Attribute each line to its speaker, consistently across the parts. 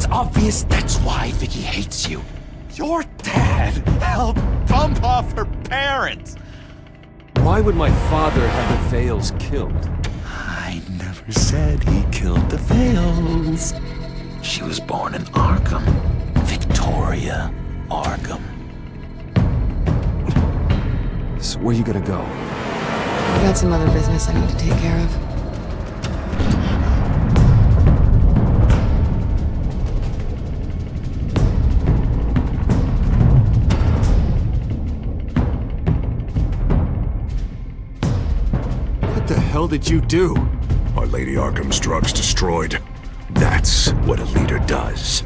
Speaker 1: It's obvious that's why Vicky hates you. Your dad helped bump off her parents.
Speaker 2: Why would my father have the Vales killed?
Speaker 1: I never said he killed the Vales. She was born in Arkham. Victoria Arkham.
Speaker 2: So where you gonna go?
Speaker 3: I got some other business I need to take care of.
Speaker 2: What the hell did you do?
Speaker 4: Our Lady Arkham's drugs destroyed. That's what a leader does.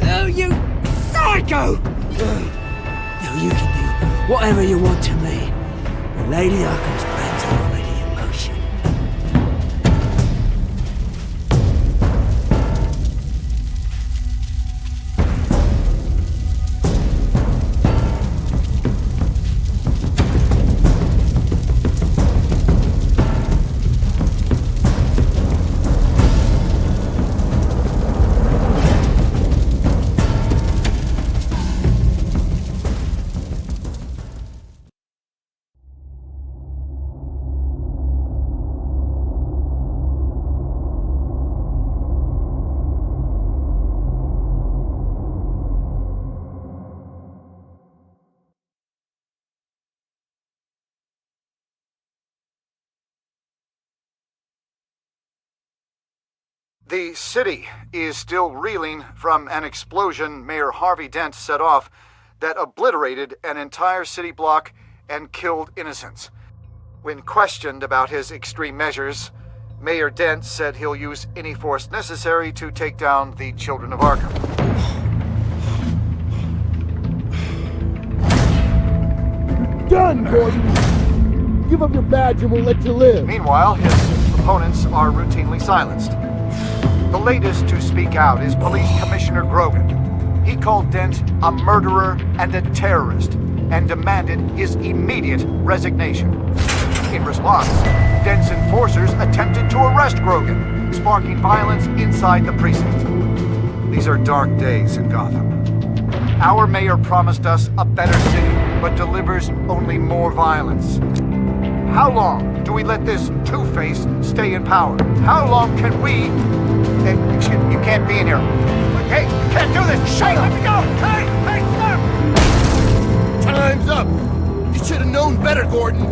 Speaker 5: Oh, you psycho! Now you can do whatever you want to me. The Lady Arkham's plans are already in motion.
Speaker 6: The city is still reeling from an explosion Mayor Harvey Dent set off that obliterated an entire city block and killed innocents. When questioned about his extreme measures, Mayor Dent said he'll use any force necessary to take down the Children of Arkham.
Speaker 7: Done, Gordon! Give up your badge and we'll let you live.
Speaker 6: Meanwhile, his opponents are routinely silenced. The latest to speak out is Police Commissioner Grogan. He called Dent a murderer and a terrorist and demanded his immediate resignation. In response, Dent's enforcers attempted to arrest Grogan, sparking violence inside the precinct. These are dark days in Gotham. Our mayor promised us a better city, but delivers only more violence. How long do we let this two-face stay in power? How long can we... Excuse me, you can't be in here. Hey, you can't do this! Shut up! Let me go! Hey, stop!
Speaker 7: Time's up! You should have known better, Gordon!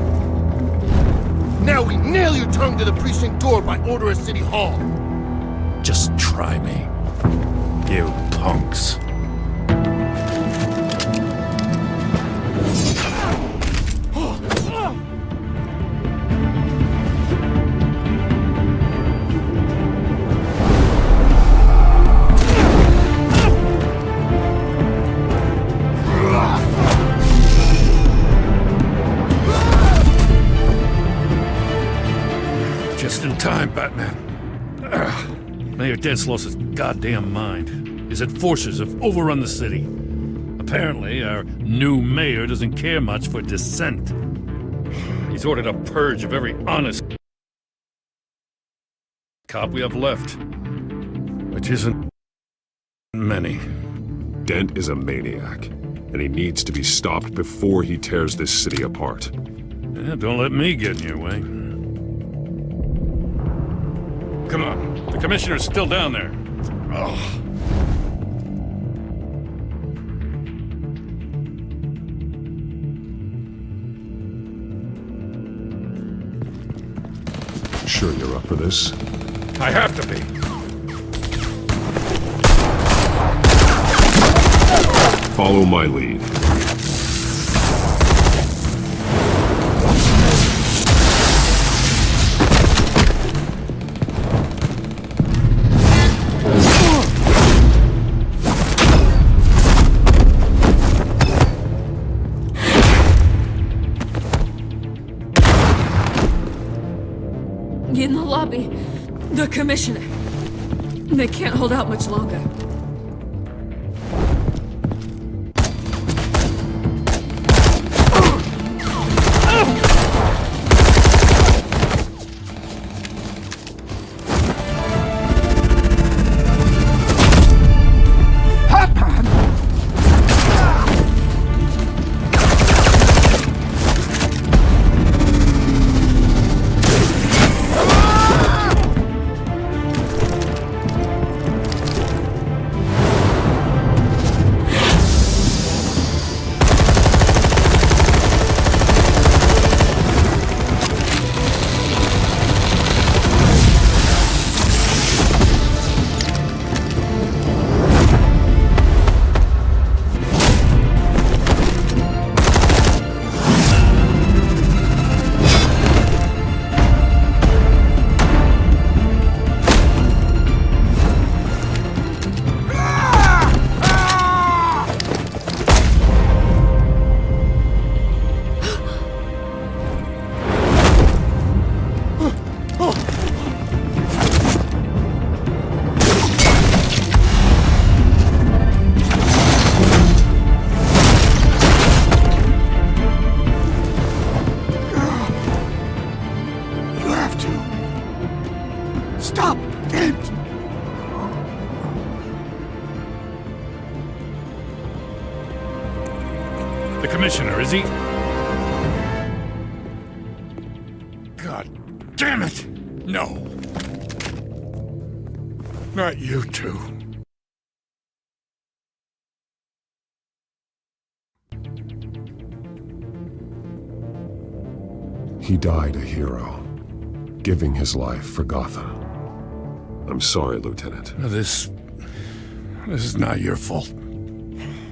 Speaker 7: Now we nail your tongue to the precinct door by order of City Hall!
Speaker 4: Just try me, you punks.
Speaker 8: Just in time, Batman. Mayor Dent's lost his goddamn mind. His enforcers have overrun the city. Apparently, our new mayor doesn't care much for dissent. He's ordered a purge of every honest cop we have left. Which isn't many.
Speaker 4: Dent is a maniac, and he needs to be stopped before he tears this city apart.
Speaker 8: Yeah, don't let me get in your way. Come on, the commissioner's still down there. Oh.
Speaker 4: Sure you're up for this?
Speaker 8: I have to be.
Speaker 4: Follow my lead.
Speaker 3: In the lobby, the commissioner. They can't hold out much longer.
Speaker 7: Stop! Dent!
Speaker 8: The commissioner, is he? God damn it! No. Not you two.
Speaker 4: He died a hero, giving his life for Gotham. I'm sorry, Lieutenant.
Speaker 8: This is not your fault.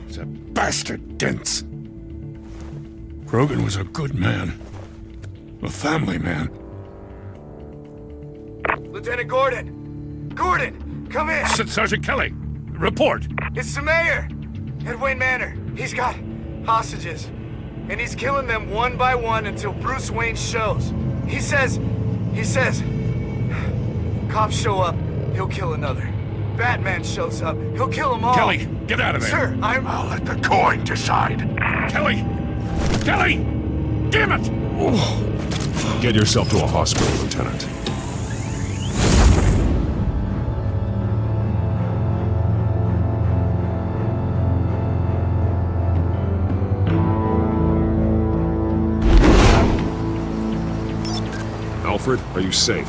Speaker 8: It's a bastard Dent's. Grogan was a good man. A family man.
Speaker 6: Lieutenant Gordon! Gordon, come in!
Speaker 8: Sergeant Kelly, report.
Speaker 6: It's the mayor! At Wayne Manor. He's got hostages. And he's killing them one by one until Bruce Wayne shows. He says, cops show up, he'll kill another. Batman shows up, he'll kill them all.
Speaker 8: Kelly, get out of there.
Speaker 6: Sir,
Speaker 8: I'll let the coin decide. Kelly! Kelly! Damn it!
Speaker 4: Get yourself to a hospital, Lieutenant. Alfred, are you safe?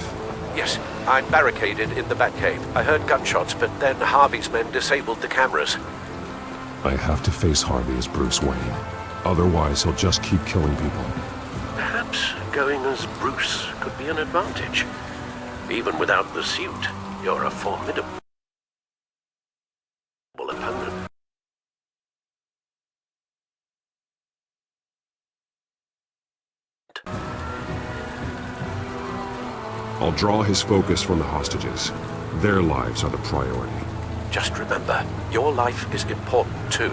Speaker 9: Yes, I'm barricaded in the Batcave. I heard gunshots, but then Harvey's men disabled the cameras.
Speaker 4: I have to face Harvey as Bruce Wayne. Otherwise, he'll just keep killing people.
Speaker 9: Perhaps going as Bruce could be an advantage. Even without the suit, you're a formidable opponent.
Speaker 4: I'll draw his focus from the hostages. Their lives are the priority.
Speaker 9: Just remember, your life is important too.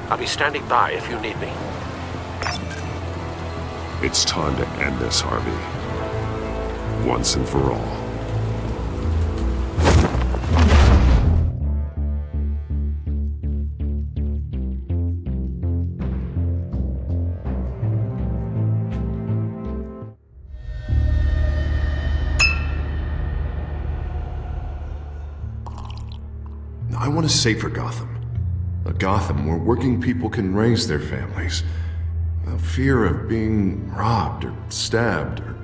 Speaker 9: I'll be standing by if you need me.
Speaker 4: It's time to end this, Harvey. Once and for all.
Speaker 10: I want a safer Gotham. A Gotham where working people can raise their families without fear of being robbed or stabbed or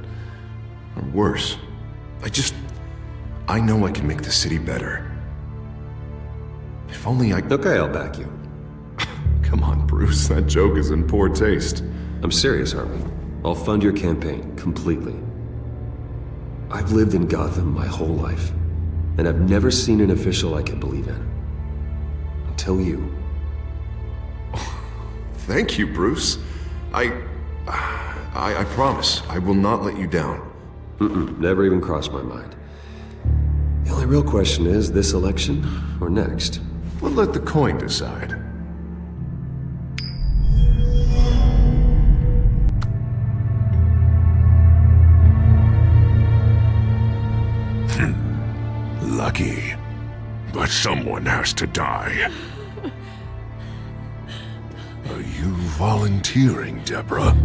Speaker 10: worse. I know I can make the city better. If only I...
Speaker 11: Okay, I'll back you.
Speaker 10: Come on, Bruce, that joke is in poor taste.
Speaker 11: I'm serious, Harvey. I'll fund your campaign, completely. I've lived in Gotham my whole life, and I've never seen an official I can believe in. Until you.
Speaker 10: Thank you, Bruce. I promise, I will not let you down.
Speaker 11: Never even crossed my mind. The only real question is, this election or next?
Speaker 10: We'll let the coin decide.
Speaker 8: Lucky. But someone has to die. Are you volunteering, Deborah?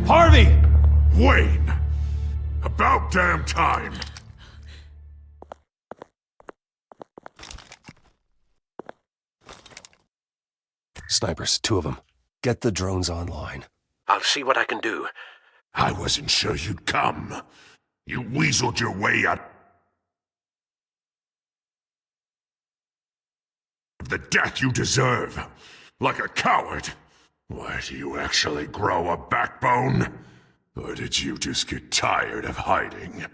Speaker 2: Harvey!
Speaker 8: Wayne! About damn time!
Speaker 11: Snipers, 2 of them. Get the drones online.
Speaker 9: I'll see what I can do.
Speaker 8: I wasn't sure you'd come. You weaseled your way out of the death you deserve. Like a coward. Why, do you actually grow a backbone? Or did you just get tired of hiding?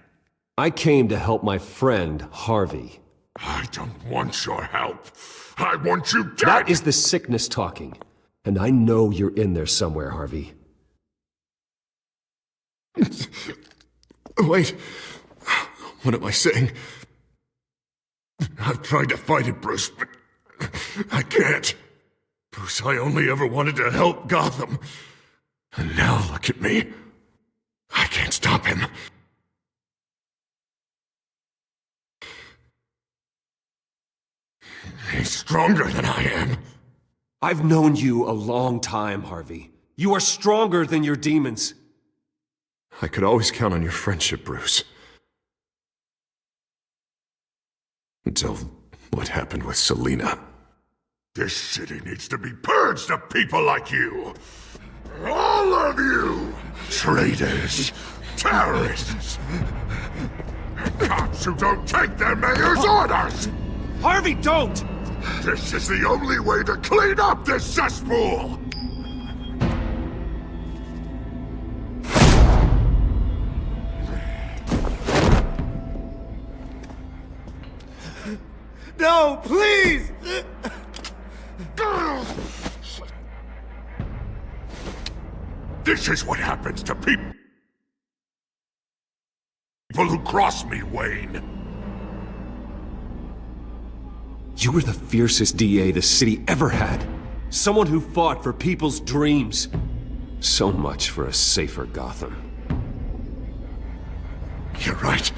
Speaker 11: I came to help my friend, Harvey.
Speaker 8: I don't want your help. I want you dead!
Speaker 11: That is the sickness talking. And I know you're in there somewhere, Harvey.
Speaker 10: Wait. What am I saying?
Speaker 8: I've tried to fight it, Bruce, but I can't. Bruce, I only ever wanted to help Gotham. And now look at me. I can't stop him. He's stronger than I am.
Speaker 11: I've known you a long time, Harvey. You are stronger than your demons.
Speaker 10: I could always count on your friendship, Bruce.
Speaker 4: Until what happened with Selina.
Speaker 7: This city needs to be purged of people like you! All of you! Traitors! Terrorists! Cops who don't take their mayor's orders!
Speaker 2: Harvey, don't!
Speaker 7: This is the only way to clean up this cesspool!
Speaker 5: No, please!
Speaker 7: This is what happens to people who cross me, Wayne.
Speaker 11: You were the fiercest DA the city ever had. Someone who fought for people's dreams. So much for a safer Gotham.
Speaker 7: You're right.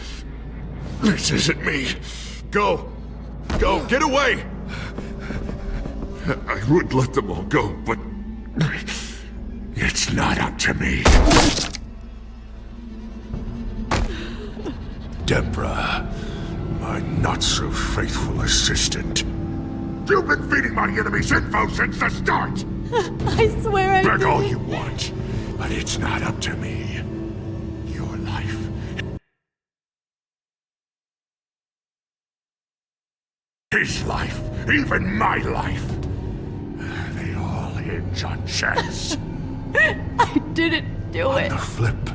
Speaker 7: This isn't me. Go. Go. Get away. I would let them all go, but it's not up to me. Deborah, my not-so-faithful assistant. You've been feeding my enemies info since the start!
Speaker 12: I swear I
Speaker 7: Beg all
Speaker 12: didn't.
Speaker 7: you want, but it's not up to me. Your life... his life, even my life. They all hinge on chance.
Speaker 12: I didn't do it.
Speaker 7: The flip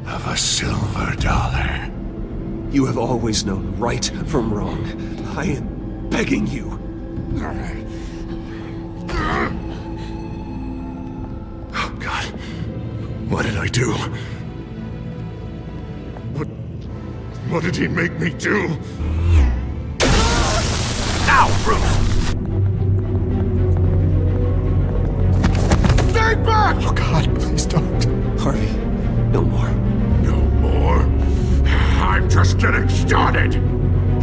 Speaker 7: of a silver dollar.
Speaker 11: You have always known right from wrong. I am begging you.
Speaker 7: Oh, God. What did I do? What did he make me do? Now, Bruce! Stay back!
Speaker 1: Oh God, please don't.
Speaker 11: Harvey, no more.
Speaker 7: No more? I'm just getting started!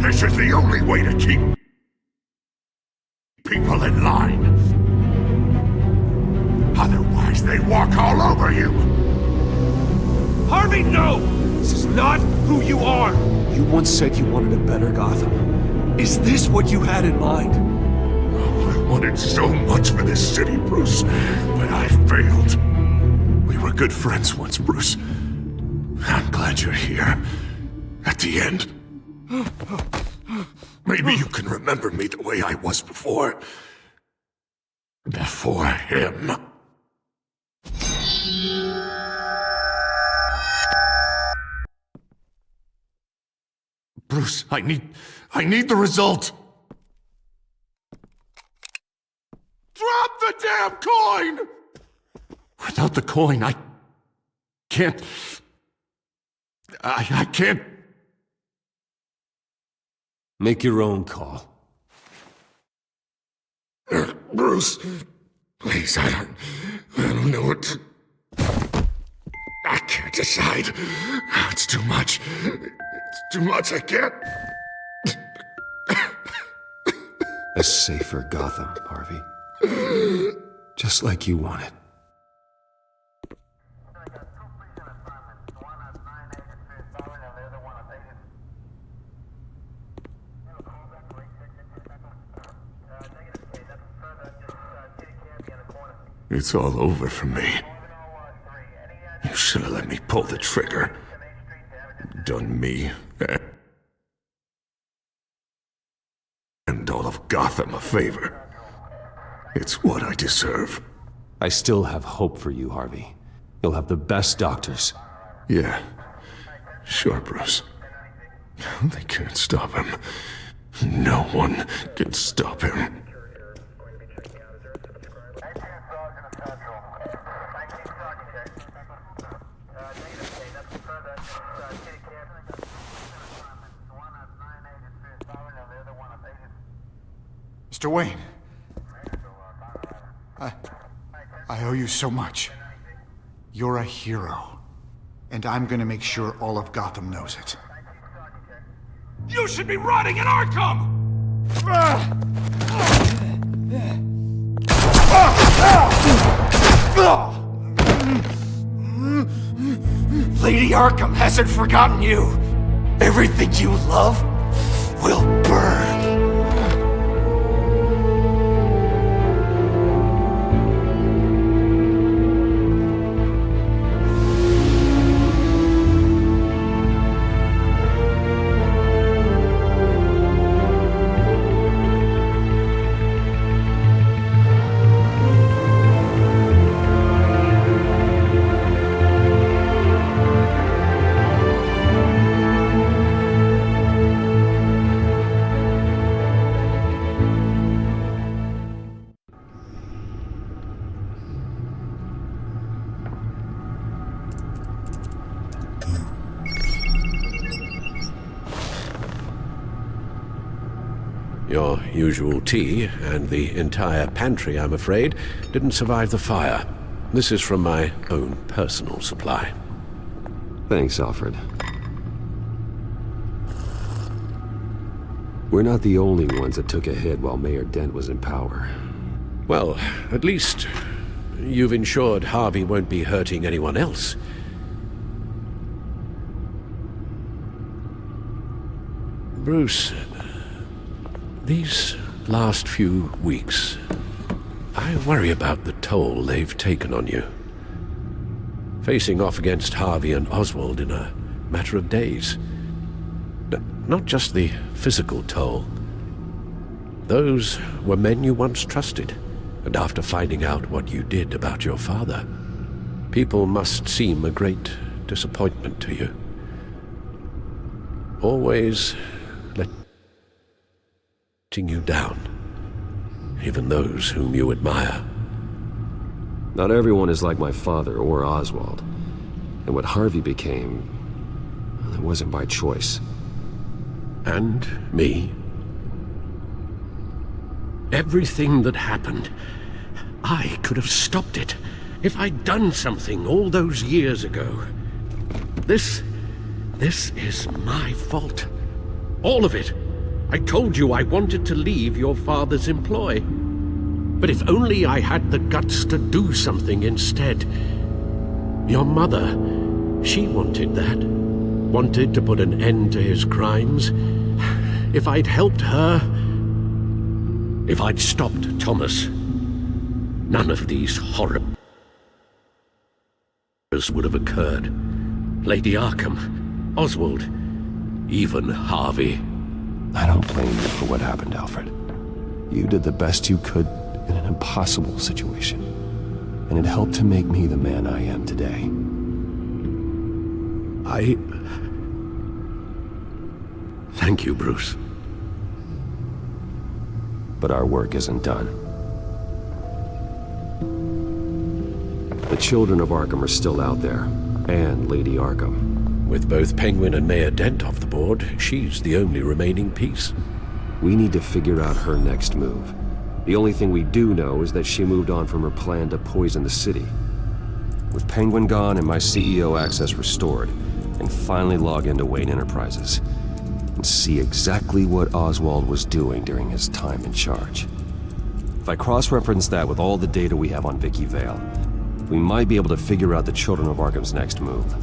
Speaker 7: This is the only way to keep people in line. Otherwise, they walk all over you!
Speaker 2: Harvey, no! This is not who you are!
Speaker 11: You once said you wanted a better Gotham. Is this what you had in mind?
Speaker 7: I wanted so much for this city, Bruce, but I failed. We were good friends once, Bruce. I'm glad you're here. At the end. Maybe you can remember me the way I was before. Before him. Bruce, I need the result. Drop the damn coin! Without the coin, I can't... I can't...
Speaker 11: Make your own call.
Speaker 7: Bruce, please, I don't know what to... I can't decide. It's too much. It's too much, I can't...
Speaker 11: A safer Gotham, Harvey. Just like you wanted.
Speaker 7: It's all over for me. You should have let me pull the trigger. Done me and all of Gotham a favor. It's what I deserve.
Speaker 11: I still have hope for you, Harvey. You'll have the best doctors.
Speaker 7: Yeah, sure, Bruce. They can't stop him. No one can stop him.
Speaker 6: Mr. Wayne, I owe you so much. You're a hero, and I'm gonna make sure all of Gotham knows it.
Speaker 2: You should be rotting in Arkham!
Speaker 5: Lady Arkham hasn't forgotten you. Everything you love,
Speaker 7: will burn.
Speaker 9: Your usual tea and the entire pantry, I'm afraid, didn't survive the fire. This is from my own personal supply.
Speaker 11: Thanks, Alfred. We're not the only ones that took a hit while Mayor Dent was in power.
Speaker 9: Well, at least you've ensured Harvey won't be hurting anyone else. Bruce, these last few weeks, I worry about the toll they've taken on you. Facing off against Harvey and Oswald in a matter of days. Not just the physical toll. Those were men you once trusted, and after finding out what you did about your father, people must seem a great disappointment to you. Always letting you down, even those whom you admire.
Speaker 11: Not everyone is like my father or Oswald. And what Harvey became, it wasn't by choice.
Speaker 9: And me. Everything that happened, I could have stopped it if I'd done something all those years ago. This is my fault. All of it. I told you I wanted to leave your father's employ. But if only I had the guts to do something instead. Your mother, she wanted that. Wanted to put an end to his crimes. If I'd helped her, if I'd stopped Thomas, none of these horrors would have occurred. Lady Arkham, Oswald, even Harvey.
Speaker 11: I don't blame you for what happened, Alfred. You did the best you could in an impossible situation, and it helped to make me the man I am today.
Speaker 9: Thank you, Bruce.
Speaker 11: But our work isn't done. The children of Arkham are still out there, and Lady Arkham.
Speaker 9: With both Penguin and Mayor Dent off the board, she's the only remaining piece.
Speaker 11: We need to figure out her next move. The only thing we do know is that she moved on from her plan to poison the city. With Penguin gone and my CEO access restored, and finally log into Wayne Enterprises and see exactly what Oswald was doing during his time in charge. If I cross-reference that with all the data we have on Vicky Vale, we might be able to figure out the Children of Arkham's next move.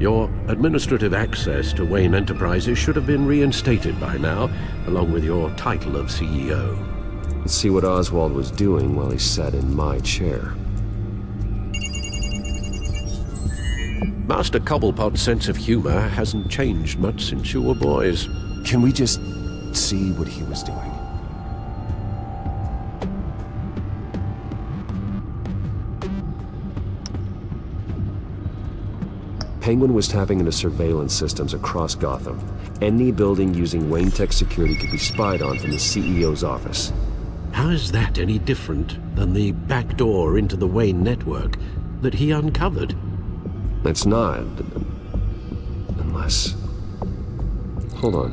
Speaker 9: Your administrative access to Wayne Enterprises should have been reinstated by now, along with your title of CEO.
Speaker 11: Let's see what Oswald was doing while he sat in my chair.
Speaker 9: Master Cobblepot's sense of humor hasn't changed much since you were boys.
Speaker 11: Can we just see what he was doing? Penguin was tapping into surveillance systems across Gotham. Any building using Wayne Tech security could be spied on from the CEO's office.
Speaker 9: How is that any different than the back door into the Wayne network that he uncovered?
Speaker 11: It's not. Unless... Hold on.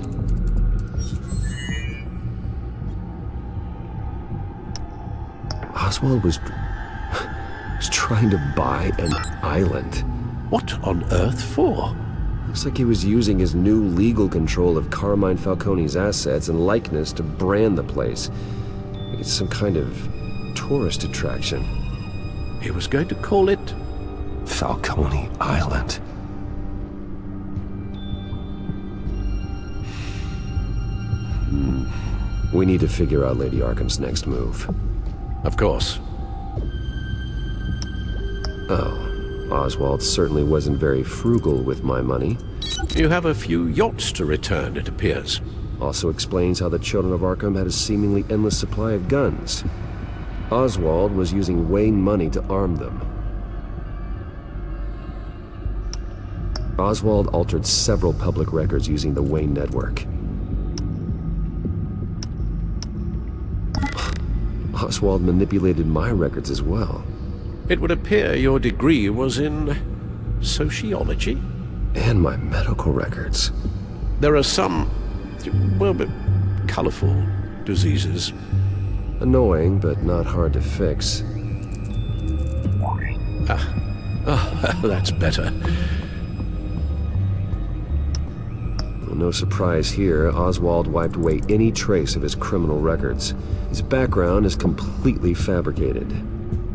Speaker 11: Oswald was trying to buy an island.
Speaker 9: What on earth for?
Speaker 11: Looks like he was using his new legal control of Carmine Falcone's assets and likeness to brand the place. Like it's some kind of tourist attraction.
Speaker 9: He was going to call it
Speaker 11: Falcone Island. We need to figure out Lady Arkham's next move.
Speaker 9: Of course.
Speaker 11: Oh. Oswald certainly wasn't very frugal with my money.
Speaker 9: You have a few yachts to return, it appears.
Speaker 11: Also explains how the children of Arkham had a seemingly endless supply of guns. Oswald was using Wayne money to arm them. Oswald altered several public records using the Wayne network. Oswald manipulated my records as well.
Speaker 9: It would appear your degree was in sociology?
Speaker 11: And my medical records.
Speaker 9: There are some, well, but colorful diseases.
Speaker 11: Annoying, but not hard to fix.
Speaker 9: That's better.
Speaker 11: Well, no surprise here, Oswald wiped away any trace of his criminal records. His background is completely fabricated.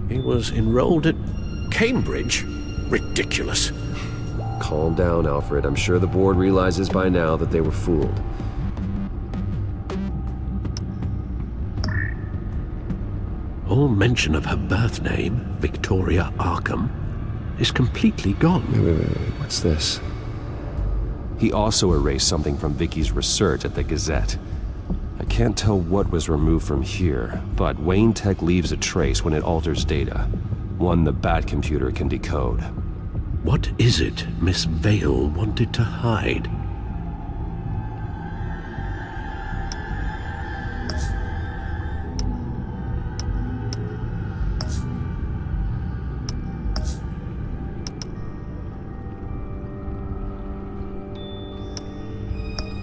Speaker 9: He was enrolled at Cambridge? Ridiculous.
Speaker 11: Calm down, Alfred. I'm sure the board realizes by now that they were fooled.
Speaker 9: All mention of her birth name, Victoria Arkham, is completely gone.
Speaker 11: Wait. What's this? He also erased something from Vicky's research at the Gazette. I can't tell what was removed from here, but Wayne Tech leaves a trace when it alters data. One the Bat computer can decode.
Speaker 9: What is it Miss Vale wanted to hide?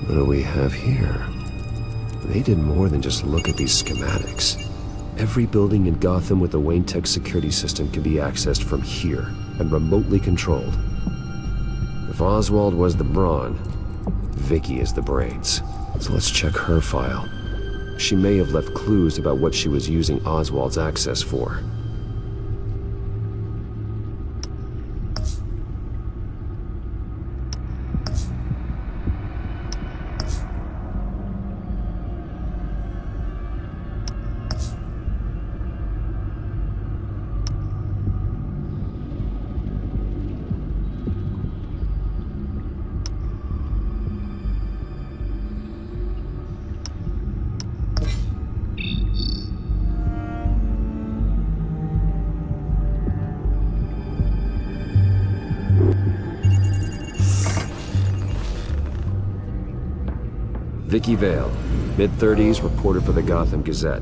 Speaker 11: What do we have here? They did more than just look at these schematics. Every building in Gotham with the Wayne Tech security system can be accessed from here and remotely controlled. If Oswald was the brawn, Vicky is the brains. So let's check her file. She may have left clues about what she was using Oswald's access for. Vicky Vale, mid-30s, reporter for the Gotham Gazette.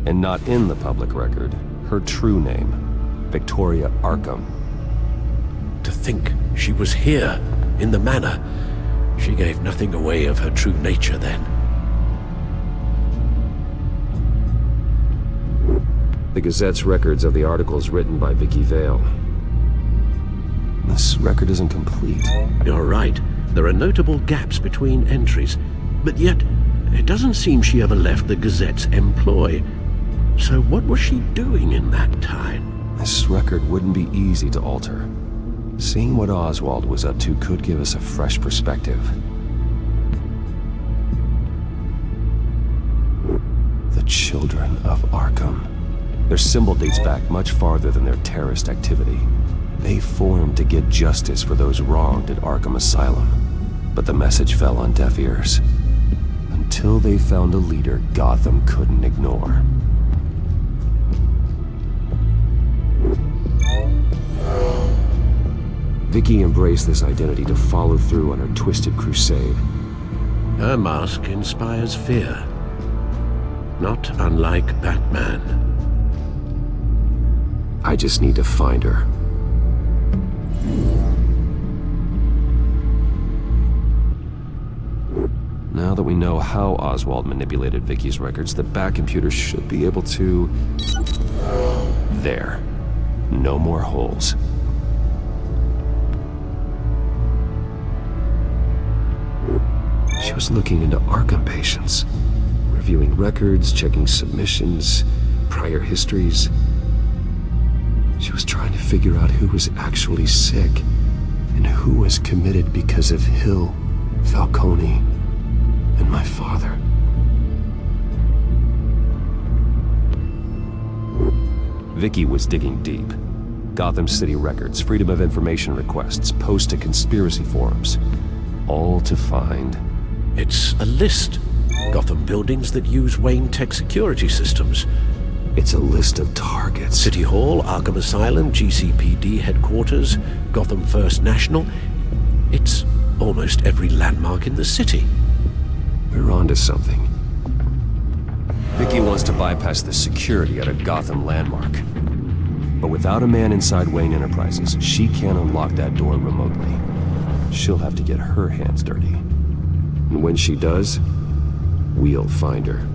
Speaker 11: And not in the public record, her true name, Victoria Arkham.
Speaker 9: To think she was here, in the manor. She gave nothing away of her true nature then.
Speaker 11: The Gazette's records of the articles written by Vicky Vale. This record isn't complete.
Speaker 9: You're right. There are notable gaps between entries. But yet, it doesn't seem she ever left the Gazette's employ. So what was she doing in that time?
Speaker 11: This record wouldn't be easy to alter. Seeing what Oswald was up to could give us a fresh perspective. The Children of Arkham. Their symbol dates back much farther than their terrorist activity. They formed to get justice for those wronged at Arkham Asylum. But the message fell on deaf ears. Until they found a leader Gotham couldn't ignore. Vicky embraced this identity to follow through on her twisted crusade.
Speaker 9: Her mask inspires fear. Not unlike Batman.
Speaker 11: I just need to find her. Now that we know how Oswald manipulated Vicky's records, the Bat computer should be able to... There. No more holes. She was looking into Arkham patients, reviewing records, checking submissions, prior histories. She was trying to figure out who was actually sick and who was committed because of Hill, Falcone, and my father. Vicky was digging deep. Gotham City records, Freedom of Information requests, posts to conspiracy forums. All to find...
Speaker 9: It's a list. Gotham buildings that use Wayne Tech security systems.
Speaker 11: It's a list of targets.
Speaker 9: City Hall, Arkham Asylum, GCPD headquarters, Gotham First National. It's almost every landmark in the city.
Speaker 11: We're onto something. Vicky wants to bypass the security at a Gotham landmark. But without a man inside Wayne Enterprises, she can't unlock that door remotely. She'll have to get her hands dirty. And when she does, we'll find her.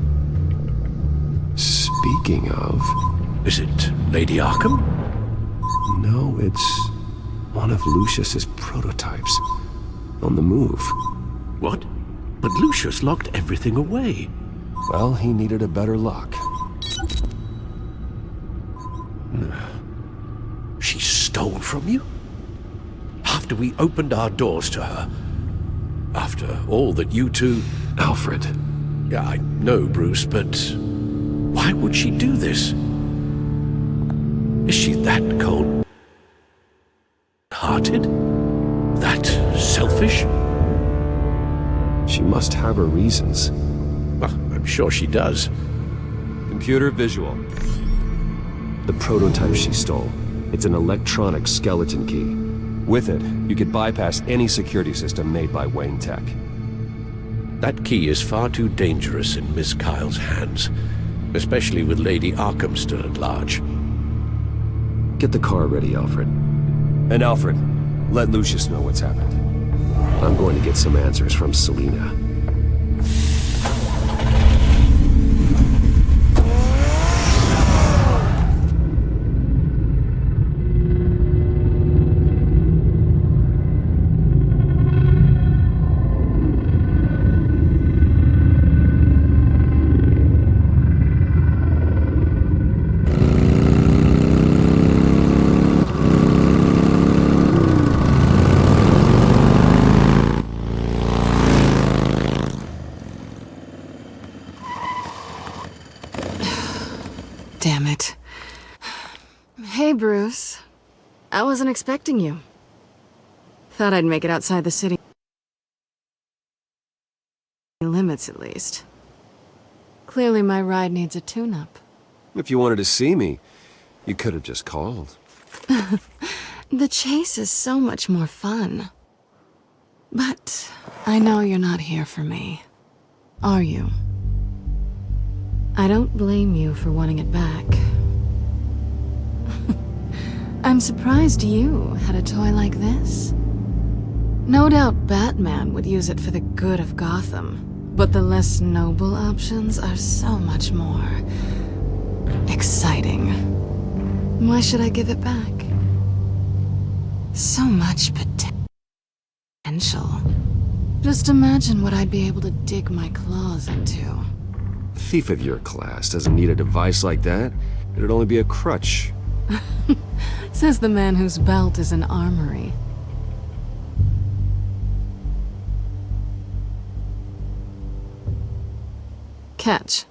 Speaker 11: Speaking of...
Speaker 9: Is it Lady Arkham?
Speaker 11: No, it's one of Lucius's prototypes. On the move.
Speaker 9: What? But Lucius locked everything away.
Speaker 11: Well, he needed a better lock.
Speaker 9: She stole from you? After we opened our doors to her? After all that you two...
Speaker 11: Alfred.
Speaker 9: Yeah, I know, Bruce, but... why would she do this? Is she that cold-hearted? That selfish?
Speaker 11: She must have her reasons.
Speaker 9: Well, I'm sure she does.
Speaker 11: Computer visual. The prototype she stole. It's an electronic skeleton key. With it, you could bypass any security system made by Wayne Tech.
Speaker 9: That key is far too dangerous in Miss Kyle's hands, especially with Lady Arkham still at large.
Speaker 11: Get the car ready, Alfred. And Alfred, let Lucius know what's happened. I'm going to get some answers from Selina.
Speaker 3: Damn it. Hey, Bruce. I wasn't expecting you. Thought I'd make it outside the city limits, at least. Clearly my ride needs a tune-up.
Speaker 11: If you wanted to see me, you could have just called.
Speaker 3: The chase is so much more fun. But I know you're not here for me. Are you? I don't blame you for wanting it back. I'm surprised you had a toy like this. No doubt Batman would use it for the good of Gotham, but the less noble options are so much more exciting. Why should I give it back? So much potential. Just imagine what I'd be able to dig my claws into.
Speaker 11: A thief of your class doesn't need a device like that. It'd only be a crutch.
Speaker 3: Says the man whose belt is an armory. Catch.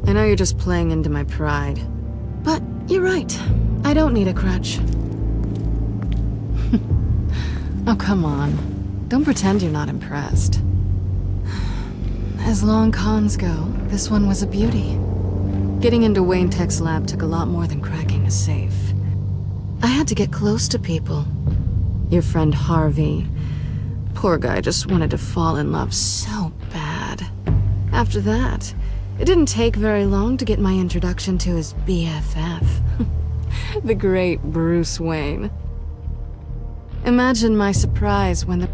Speaker 3: I know you're just playing into my pride. But you're right. I don't need a crutch. Oh, come on. Don't pretend you're not impressed. As long cons go, this one was a beauty. Getting into Wayne Tech's lab took a lot more than cracking a safe. I had to get close to people. Your friend Harvey. Poor guy just wanted to fall in love so bad. After that, it didn't take very long to get my introduction to his BFF. The great Bruce Wayne. Imagine my surprise when the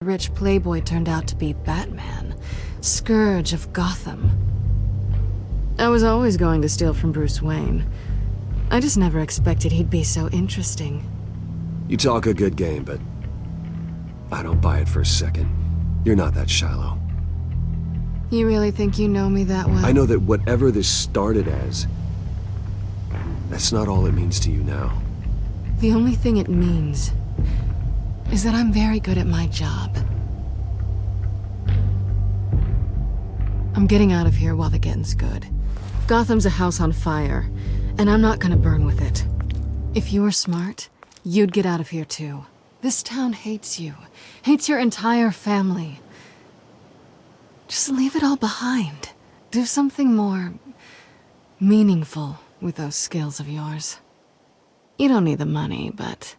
Speaker 3: rich playboy turned out to be Batman, Scourge of Gotham. I was always going to steal from Bruce Wayne. I just never expected he'd be so interesting.
Speaker 11: You talk a good game, but I don't buy it for a second. You're not that shallow.
Speaker 3: You really think you know me that well?
Speaker 11: I know that whatever this started as, that's not all it means to you now.
Speaker 3: The only thing it means is that I'm very good at my job. I'm getting out of here while the getting's good. Gotham's a house on fire, and I'm not gonna burn with it. If you were smart, you'd get out of here too. This town hates you, hates your entire family. Just leave it all behind. Do something more meaningful with those skills of yours. You don't need the money, but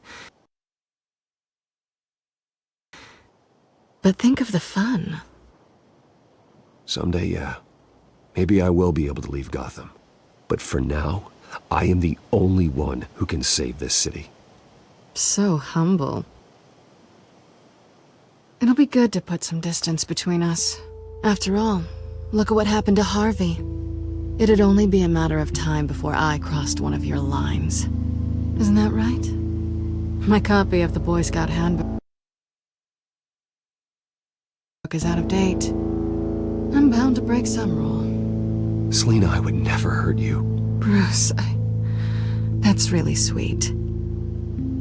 Speaker 3: think of the fun.
Speaker 11: Someday, yeah. Maybe I will be able to leave Gotham. But for now, I am the only one who can save this city.
Speaker 3: So humble. It'll be good to put some distance between us. After all, look at what happened to Harvey. It'd only be a matter of time before I crossed one of your lines. Isn't that right? My copy of the Boy Scout Handbook is out of date. I'm bound to break some rule.
Speaker 11: Selina, I would never hurt you.
Speaker 3: Bruce, that's really sweet.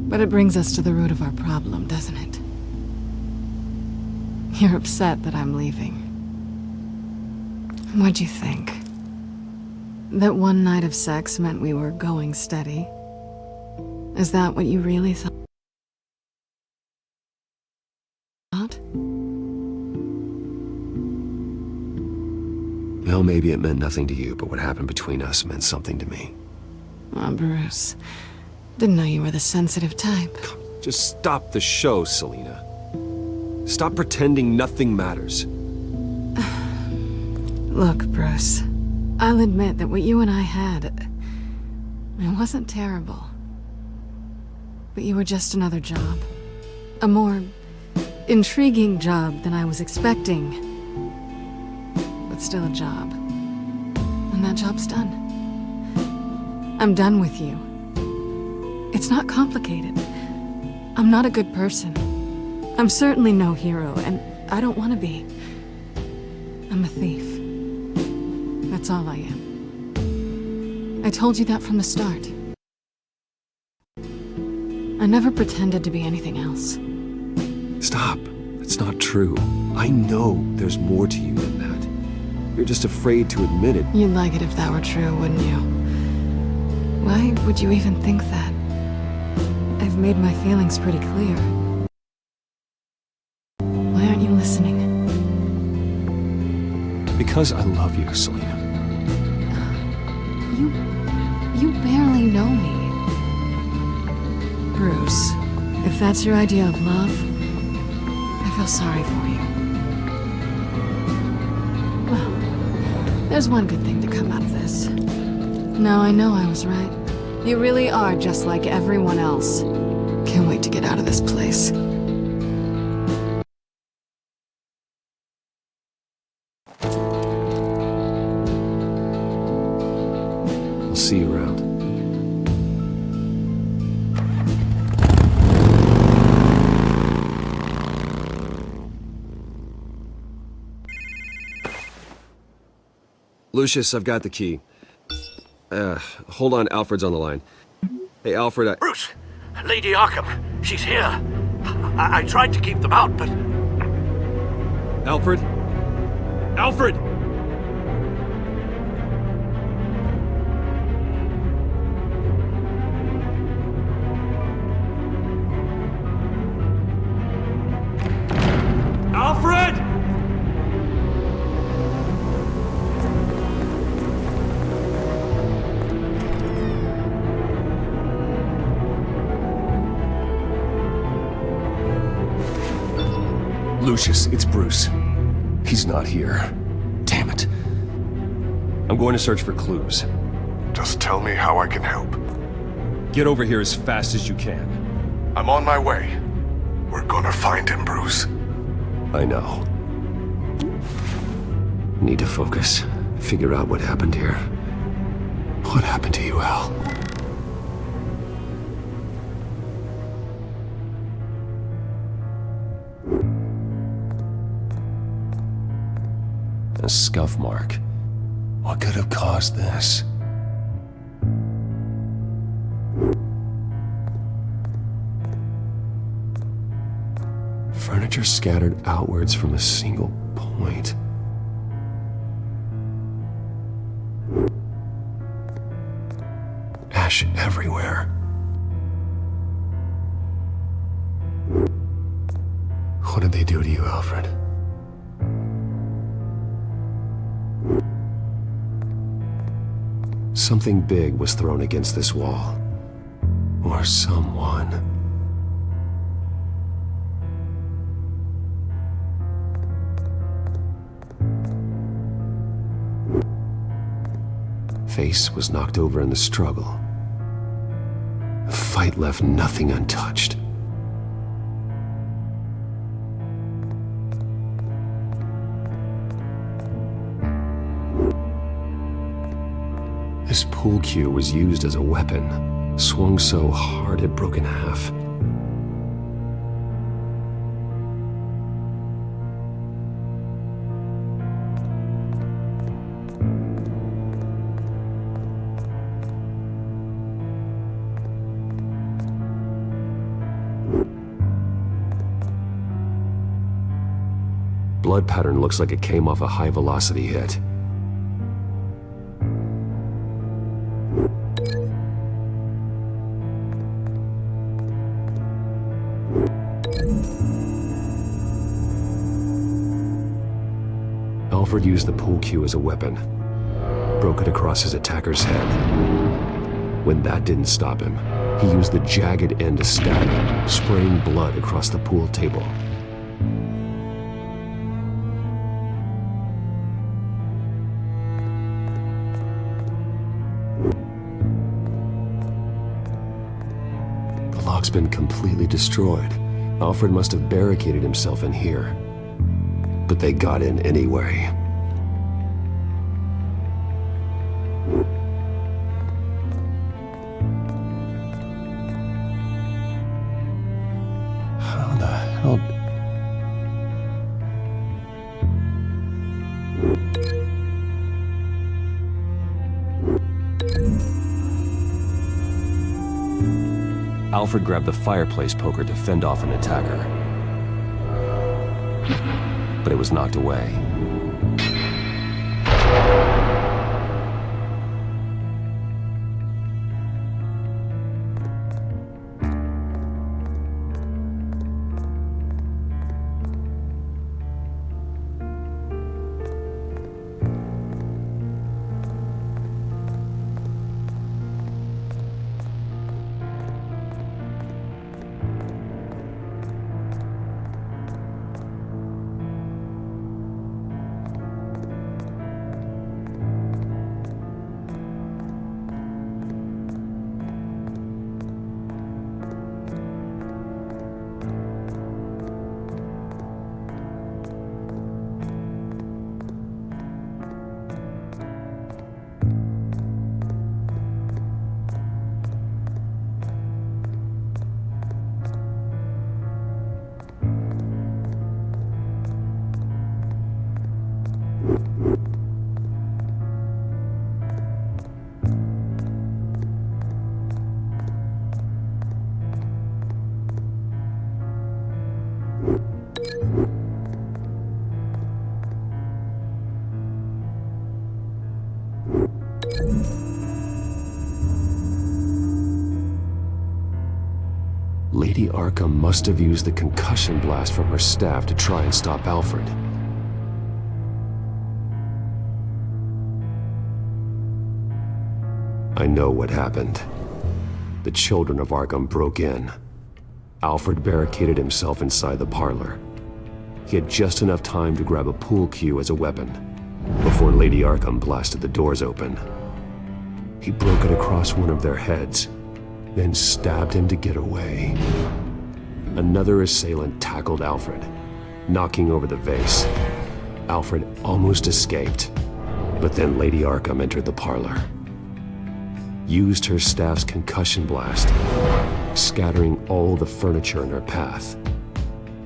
Speaker 3: But it brings us to the root of our problem, doesn't it? You're upset that I'm leaving. What'd you think? That one night of sex meant we were going steady? Is that what you really thought?
Speaker 11: Well, maybe it meant nothing to you, but what happened between us meant something to me.
Speaker 3: Oh, Bruce. Didn't know you were the sensitive type.
Speaker 11: Just stop the show, Selina. Stop pretending nothing matters.
Speaker 3: Look, Bruce. I'll admit that what you and I had, it wasn't terrible. But you were just another job. A more intriguing job than I was expecting. But still a job. And that job's done. I'm done with you. It's not complicated. I'm not a good person. I'm certainly no hero, and I don't want to be. I'm a thief. That's all I am. I told you that from the start. I never pretended to be anything else.
Speaker 11: Stop. It's not true. I know there's more to you than that. You're just afraid to admit it.
Speaker 3: You'd like it if that were true, wouldn't you? Why would you even think that? I've made my feelings pretty clear. Why aren't you listening?
Speaker 11: Because I love you, Selina.
Speaker 3: You barely know me. Bruce, if that's your idea of love, I feel sorry for you. Well, there's one good thing to come out of this. Now I know I was right. You really are just like everyone else. Can't wait to get out of this place.
Speaker 11: I'll see you around. Lucius, I've got the key. Hold on, Alfred's on the line. Hey, Alfred,
Speaker 13: Bruce! Lady Arkham! She's here! I tried to keep them out, but...
Speaker 11: Alfred? Alfred! Lucius, it's Bruce. He's not here. Damn it. I'm going to search for clues.
Speaker 4: Just tell me how I can help.
Speaker 11: Get over here as fast as you can.
Speaker 4: I'm on my way. We're gonna find him, Bruce.
Speaker 11: I know. Need to focus. Figure out what happened here. What happened to you, Al? A scuff mark. What could have caused this? Furniture scattered outwards from a single point. Ash everywhere. What did they do to you, Alfred? Something big was thrown against this wall. Or someone. Face was knocked over in the struggle. The fight left nothing untouched. This pool cue was used as a weapon, swung so hard it broke in half. Blood pattern looks like it came off a high-velocity hit. Alfred used the pool cue as a weapon, broke it across his attacker's head. When that didn't stop him, he used the jagged end to stab him, spraying blood across the pool table. The lock's been completely destroyed. Alfred must have barricaded himself in here. But they got in anyway. How the hell? Alfred grabbed the fireplace poker to fend off an attacker. But it was knocked away. Lady Arkham must have used the concussion blast from her staff to try and stop Alfred. I know what happened. The children of Arkham broke in. Alfred barricaded himself inside the parlor. He had just enough time to grab a pool cue as a weapon before Lady Arkham blasted the doors open. He broke it across one of their heads, then stabbed him to get away. Another assailant tackled Alfred, knocking over the vase. Alfred almost escaped, but then Lady Arkham entered the parlor, used her staff's concussion blast, scattering all the furniture in her path,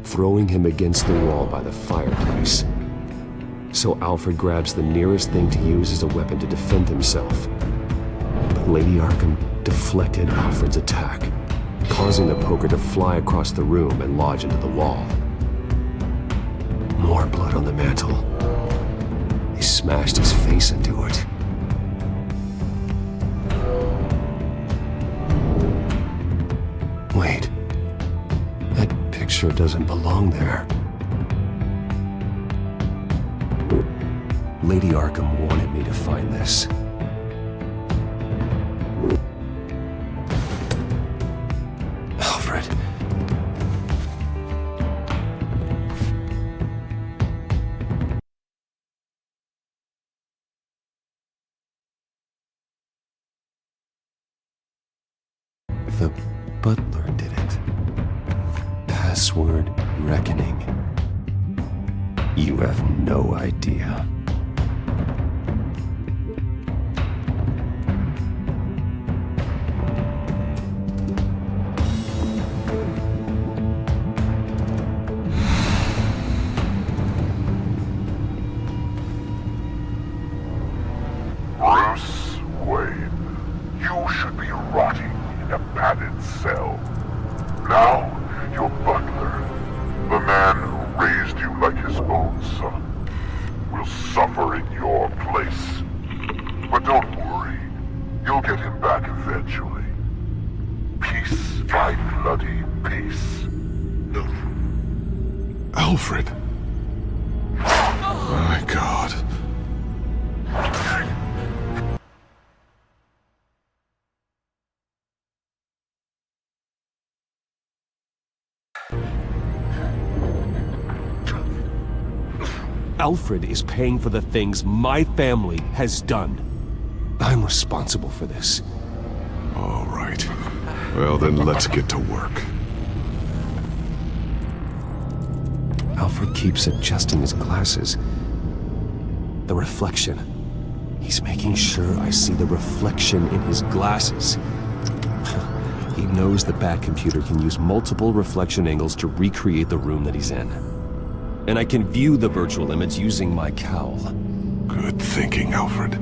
Speaker 11: throwing him against the wall by the fireplace. So Alfred grabs the nearest thing to use as a weapon to defend himself. But Lady Arkham deflected Alfred's attack, causing the poker to fly across the room and lodge into the wall. More blood on the mantle. He smashed his face into it. Wait. That picture doesn't belong there. Lady Arkham wanted me to find this. Alfred. The butler did it. Password reckoning. You have no idea.
Speaker 7: Bruce Wayne, you should be rotting in a padded cell. Now, your butler, the man who raised you like his own son, will suffer in your place. But don't worry, you'll get him back eventually. Peace, my bloody peace.
Speaker 4: Alfred. My God.
Speaker 2: Alfred is paying for the things my family has done.
Speaker 11: I'm responsible for this.
Speaker 4: All right. Well, then let's get to work.
Speaker 11: Alfred keeps adjusting his glasses. The reflection. He's making sure I see the reflection in his glasses. He knows the Batcomputer can use multiple reflection angles to recreate the room that he's in. And I can view the virtual image using my cowl.
Speaker 4: Good thinking, Alfred.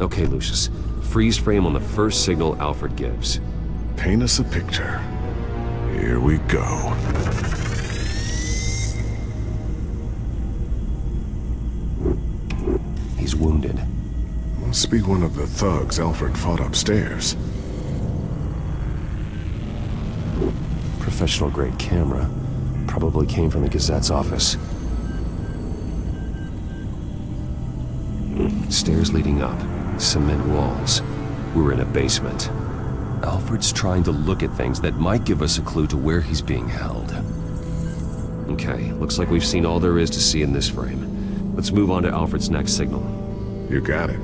Speaker 11: Okay, Lucius. Freeze frame on the first signal Alfred gives.
Speaker 4: Paint us a picture. Here we go.
Speaker 11: He's wounded.
Speaker 4: Must be one of the thugs Alfred fought upstairs.
Speaker 11: Professional-grade camera. Probably came from the Gazette's office. Stairs leading up. Cement walls. We're in a basement. Alfred's trying to look at things that might give us a clue to where he's being held. Okay, looks like we've seen all there is to see in this frame. Let's move on to Alfred's next signal.
Speaker 4: You got it.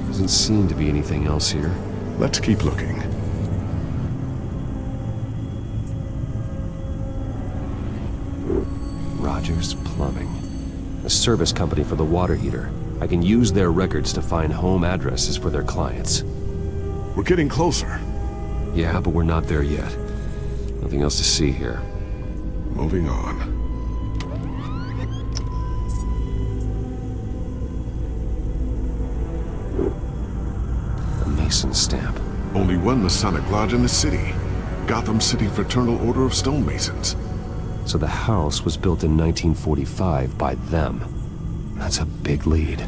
Speaker 11: Doesn't seem to be anything else here.
Speaker 4: Let's keep looking.
Speaker 11: Rogers Plumbing. A service company for the water heater. I can use their records to find home addresses for their clients.
Speaker 4: We're getting closer.
Speaker 11: Yeah, but we're not there yet. Nothing else to see here.
Speaker 4: Moving on.
Speaker 11: A Mason stamp.
Speaker 4: Only one Masonic lodge in the city. Gotham City Fraternal Order of Stonemasons.
Speaker 11: So the house was built in 1945 by them. That's a big lead.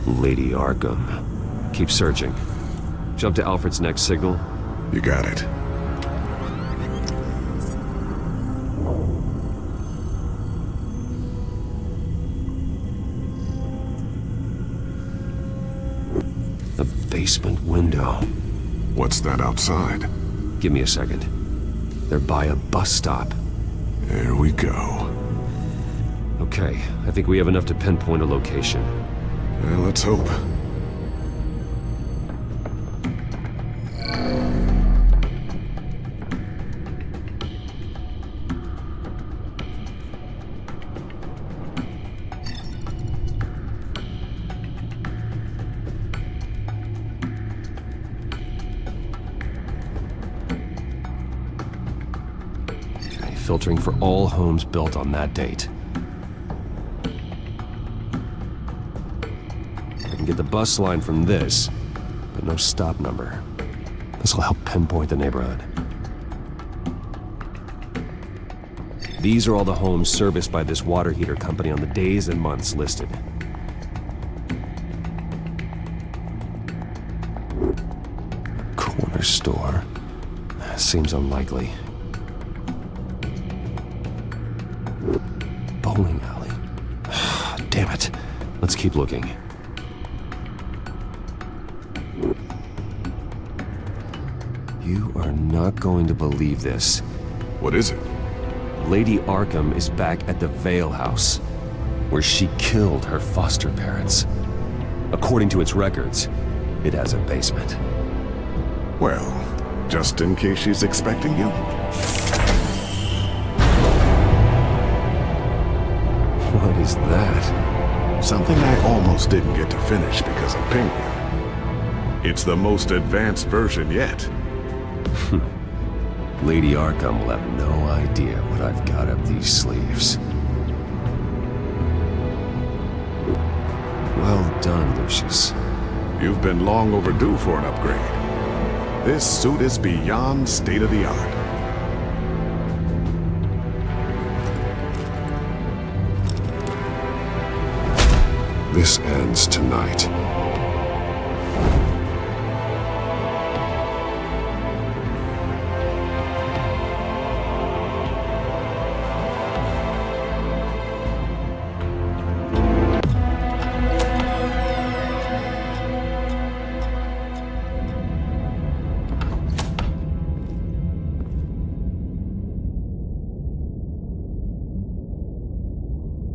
Speaker 11: Lady Arkham. Keep searching. Jump to Alfred's next signal.
Speaker 4: You got it.
Speaker 11: The basement window.
Speaker 4: What's that outside?
Speaker 11: Give me a second. They're by a bus stop.
Speaker 4: There we go.
Speaker 11: Okay, I think we have enough to pinpoint a location.
Speaker 4: Well, let's hope.
Speaker 11: Filtering for all homes built on that date. I can get the bus line from this, but no stop number. This will help pinpoint the neighborhood. These are all the homes serviced by this water heater company on the days and months listed. Corner store. Seems unlikely. Bowling alley. Damn it. Let's keep looking. You are not going to believe this.
Speaker 4: What is it?
Speaker 11: Lady Arkham is back at the Vale House, where she killed her foster parents. According to its records, it has a basement.
Speaker 4: Well, just in case she's expecting you.
Speaker 11: What is that?
Speaker 4: Something I almost didn't get to finish because of Penguin. It's the most advanced version yet.
Speaker 11: Lady Arkham will have no idea what I've got up these sleeves. Well done, Lucius.
Speaker 4: You've been long overdue for an upgrade. This suit is beyond state-of-the-art. This ends tonight.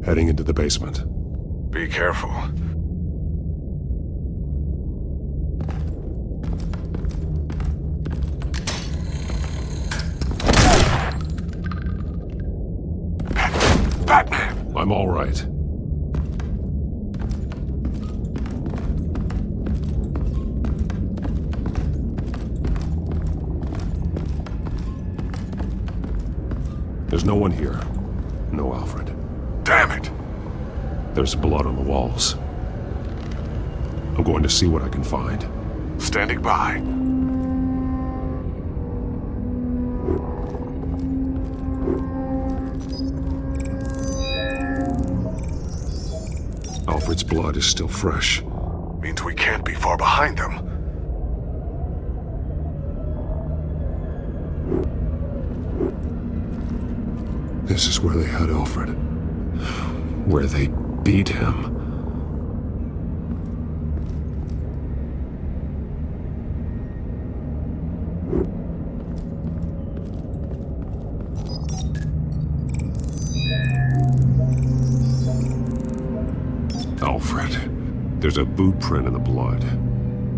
Speaker 4: Heading into the basement. Be careful. Batman! I'm all right. There's no one here. No Alfred. Damn it! There's blood on the walls. I'm going to see what I can find. Standing by. Alfred's blood is still fresh. Means we can't be far behind them. This is where they had Alfred. Where they beat him. Alfred. There's a boot print in the blood.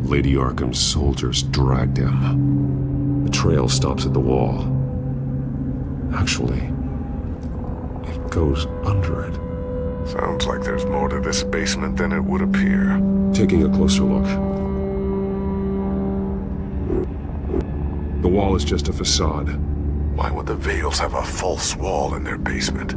Speaker 4: Lady Arkham's soldiers dragged him. The trail stops at the wall. Actually, it goes under it.
Speaker 7: Sounds like there's more to this basement than it would appear.
Speaker 4: Taking a closer look. The wall is just a facade.
Speaker 7: Why would the Vales have a false wall in their basement?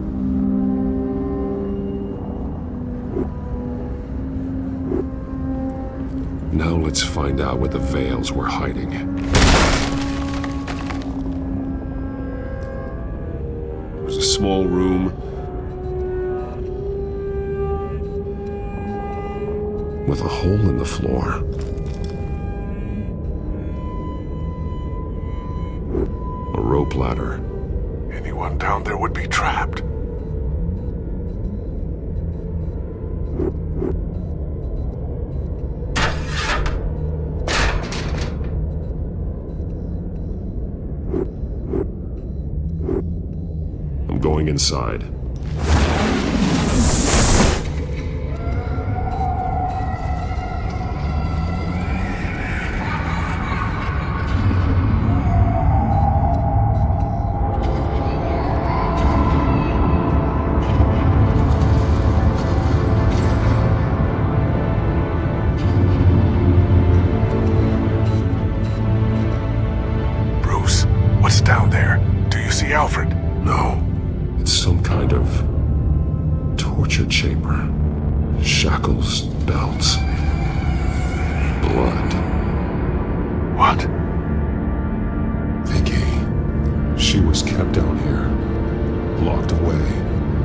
Speaker 4: Now let's find out what the Vales were hiding. It was a small room with a hole in the floor. A rope ladder.
Speaker 7: Anyone down there would be trapped.
Speaker 4: I'm going inside.
Speaker 7: Bruce, what's down there? Do you see Alfred?
Speaker 4: No. It's some kind of torture chamber. Shackles, belts, blood.
Speaker 7: What?
Speaker 4: Vicky. She was kept down here, locked away.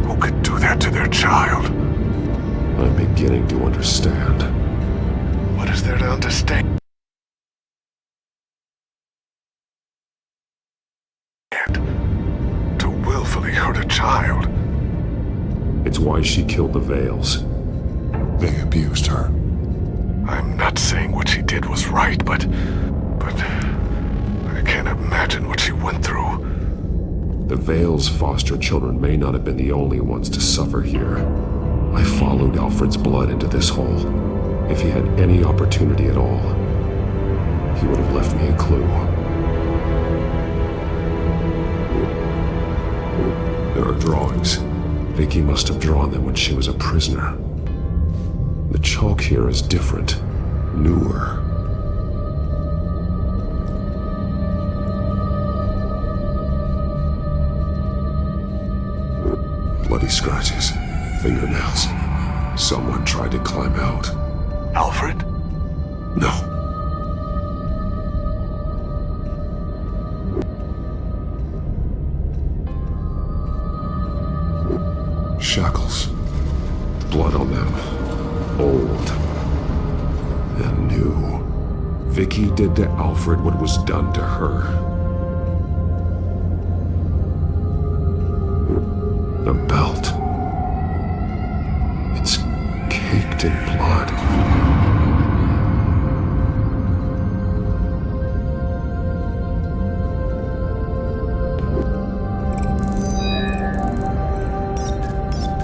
Speaker 7: Who could do that to their child?
Speaker 4: I'm beginning to understand.
Speaker 7: What is there to understand? To willfully hurt a child.
Speaker 4: It's why she killed the Vales. They abused her.
Speaker 7: I'm not saying what she did was right, but I can't imagine what she went through.
Speaker 4: The Vales' foster children may not have been the only ones to suffer here. I followed Alfred's blood into this hole. If he had any opportunity at all, he would have left me a clue. There are drawings. Vicky must have drawn them when she was a prisoner. The chalk here is different, newer. Bloody scratches, fingernails. Someone tried to climb out.
Speaker 7: Alfred?
Speaker 4: No. Shackles. Blood on them. Old. And new. Vicky did to Alfred what was done to her. A belt. It's caked in blood.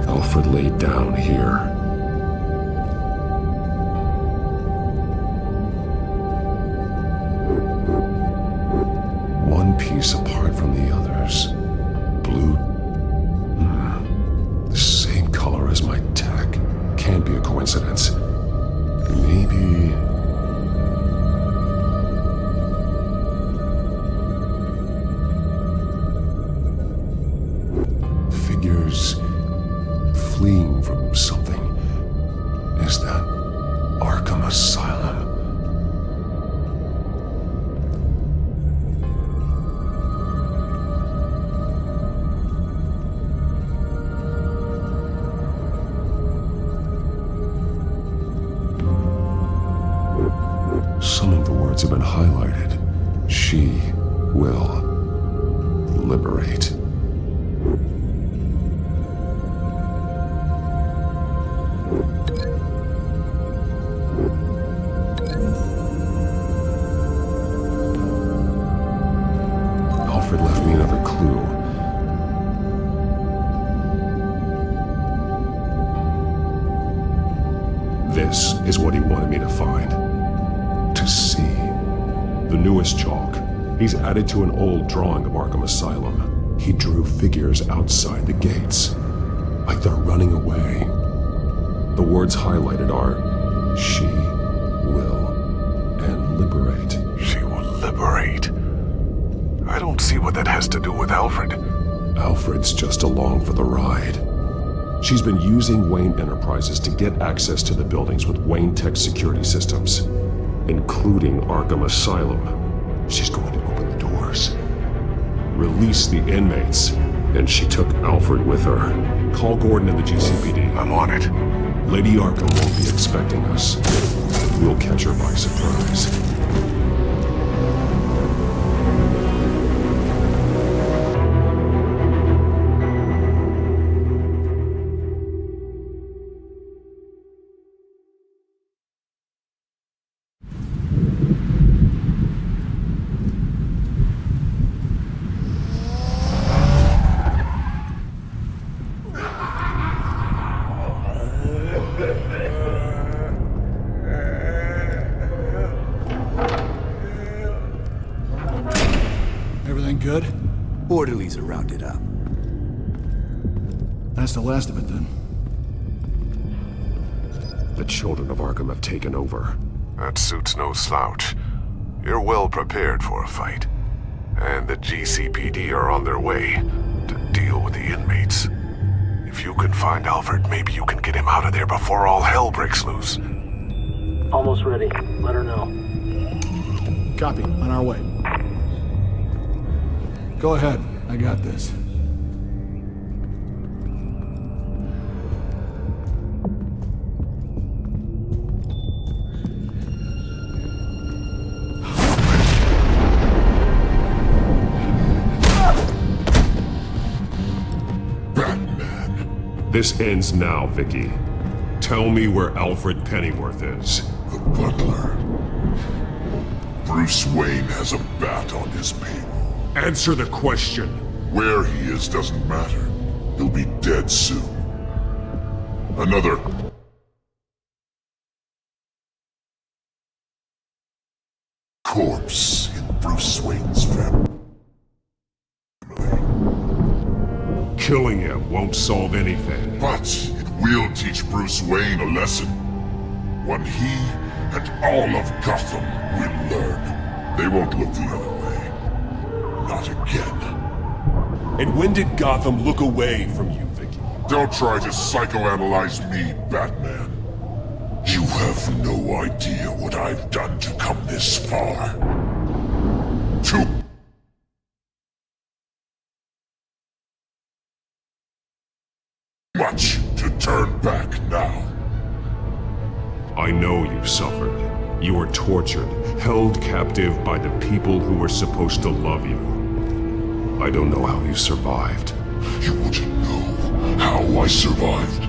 Speaker 4: Alfred laid down here. One piece apart from the others. Blue. The same color as my tech. Can't be a coincidence. Maybe... figures fleeing from something. Is that Arkham Asylum? Some of the words have been highlighted. She will liberate. This is what he wanted me to find. To see. The newest chalk. He's added to an old drawing of Arkham Asylum. He drew figures outside the gates. Like they're running away. The words highlighted are, she will, and liberate.
Speaker 7: She will liberate. I don't see what that has to do with Alfred.
Speaker 4: Alfred's just along for the ride. She's been using Wayne Enterprises to get access to the buildings with Wayne Tech security systems, including Arkham Asylum. She's going to open the doors, release the inmates, and she took Alfred with her. Call Gordon and the GCPD.
Speaker 7: I'm on it.
Speaker 4: Lady Arkham won't be expecting us. We'll catch her by surprise.
Speaker 14: Everything good?
Speaker 15: Orderlies are rounded up.
Speaker 14: That's the last of it, then.
Speaker 4: The children of Arkham have taken over.
Speaker 7: That suit's no slouch. You're well prepared for a fight. And the GCPD are on their way to deal with the inmates. If you can find Alfred, maybe you can get him out of there before all hell breaks loose.
Speaker 16: Almost ready. Let her know.
Speaker 14: Copy. On our way. Go ahead. I got this.
Speaker 4: This ends now, Vicky. Tell me where Alfred Pennyworth is.
Speaker 7: The butler. Bruce Wayne has a bat on his payroll.
Speaker 4: Answer the question.
Speaker 7: Where he is doesn't matter. He'll be dead soon. Another corpse in Bruce Wayne's family.
Speaker 4: Killing him won't solve anything.
Speaker 7: But it will teach Bruce Wayne a lesson. One he and all of Gotham will learn. They won't look the other way. Not again.
Speaker 4: And when did Gotham look away from you, Vicky?
Speaker 7: Don't try to psychoanalyze me, Batman. You have no idea what I've done to come this far. Too much to turn back now.
Speaker 4: I know you suffered. You were tortured, held captive by the people who were supposed to love you. I don't know how you survived.
Speaker 7: You want to know how I survived?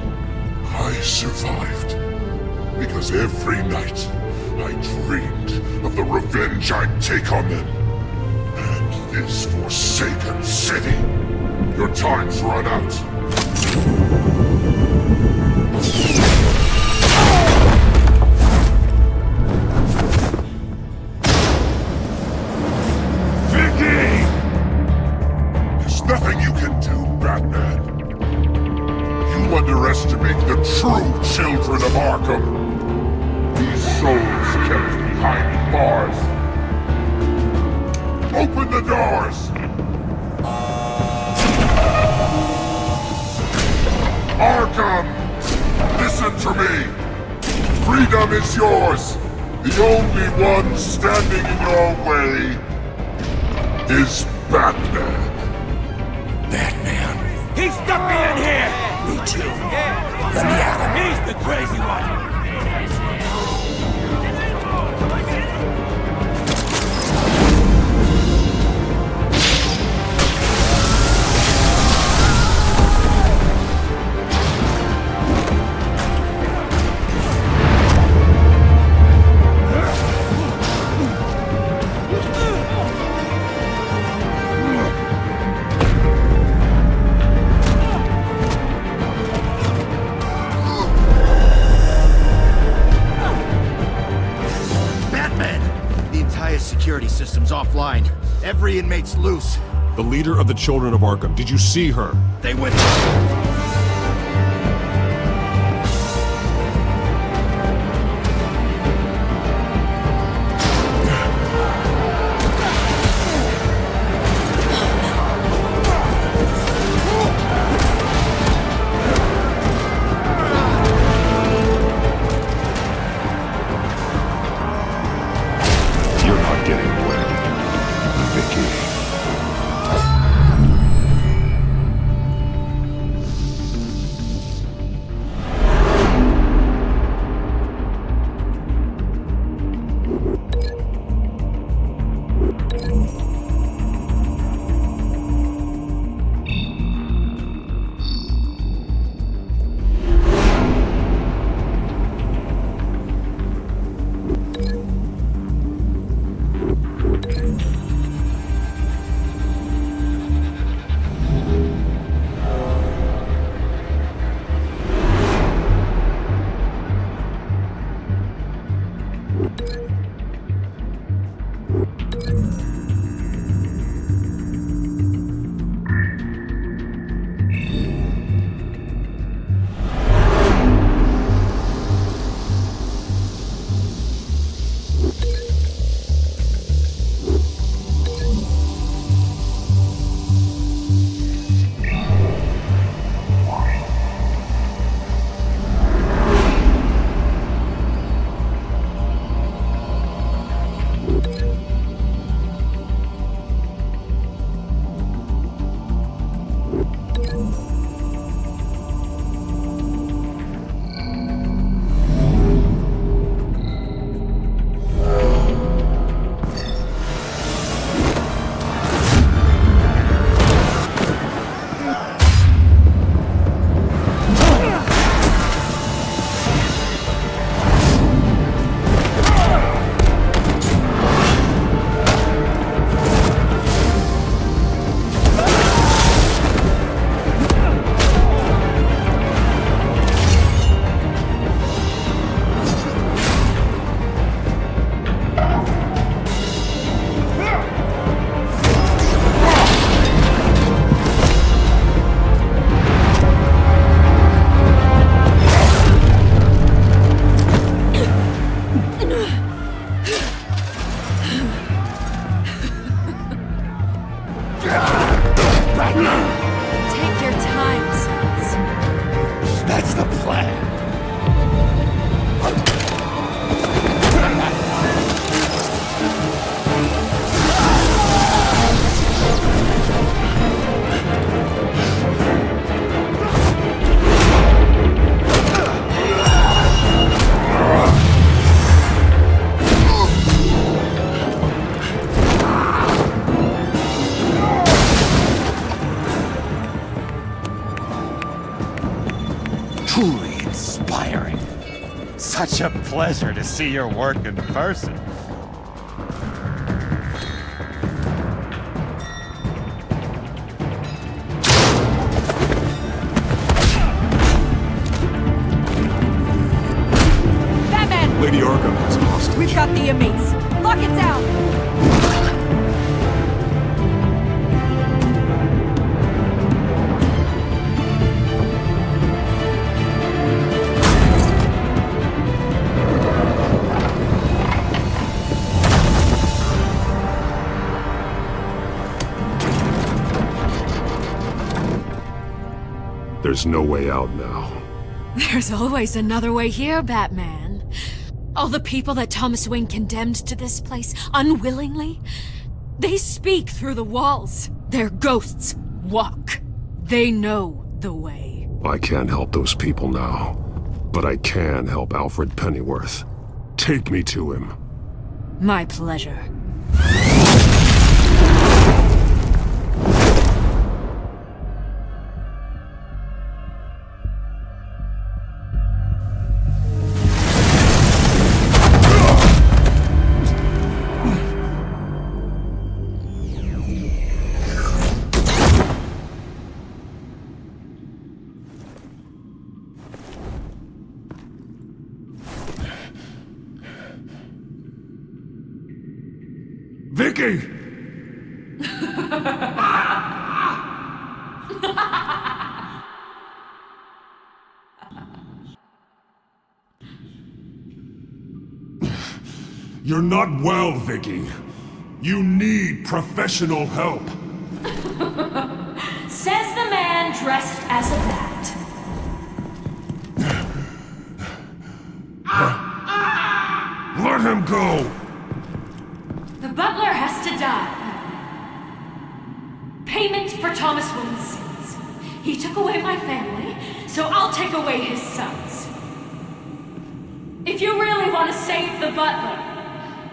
Speaker 7: I survived because every night I dreamed of the revenge I'd take on them. And this forsaken city. Your time's run out. Vicky! There's nothing you can do, Batman. You underestimate the true children of Arkham. These souls kept behind bars. Open the doors! Arkham! Listen to me! Freedom is yours! The only one standing in your way is Batman.
Speaker 5: Batman. He stuck me in here! Me too. Let me out of him. He's the crazy one!
Speaker 17: security system's offline. Every inmate's loose.
Speaker 4: The leader of the Children of Arkham, did you see her?
Speaker 17: They went...
Speaker 4: You're not getting away, Vicky.
Speaker 12: Take your time, sons.
Speaker 17: That's the plan.
Speaker 1: Truly inspiring. Such a pleasure to see your work in person.
Speaker 12: Batman!
Speaker 4: Lady Arkham has a hostage.
Speaker 12: We've got the inmates. Lock it down!
Speaker 4: There's no way out now.
Speaker 12: There's always another way here, Batman. All the people that Thomas Wayne condemned to this place unwillingly, they speak through the walls. Their ghosts walk. They know the way.
Speaker 4: I can't help those people now, but I can help Alfred Pennyworth. Take me to him.
Speaker 12: My pleasure.
Speaker 7: Vicky! You're not well, Vicky. You need professional help.
Speaker 12: Says the man dressed as a bat.
Speaker 7: Let him go!
Speaker 12: The butler has to die. Payment for Thomas Wayne's sins. He took away my family, so I'll take away his sons. If you really want to save the butler,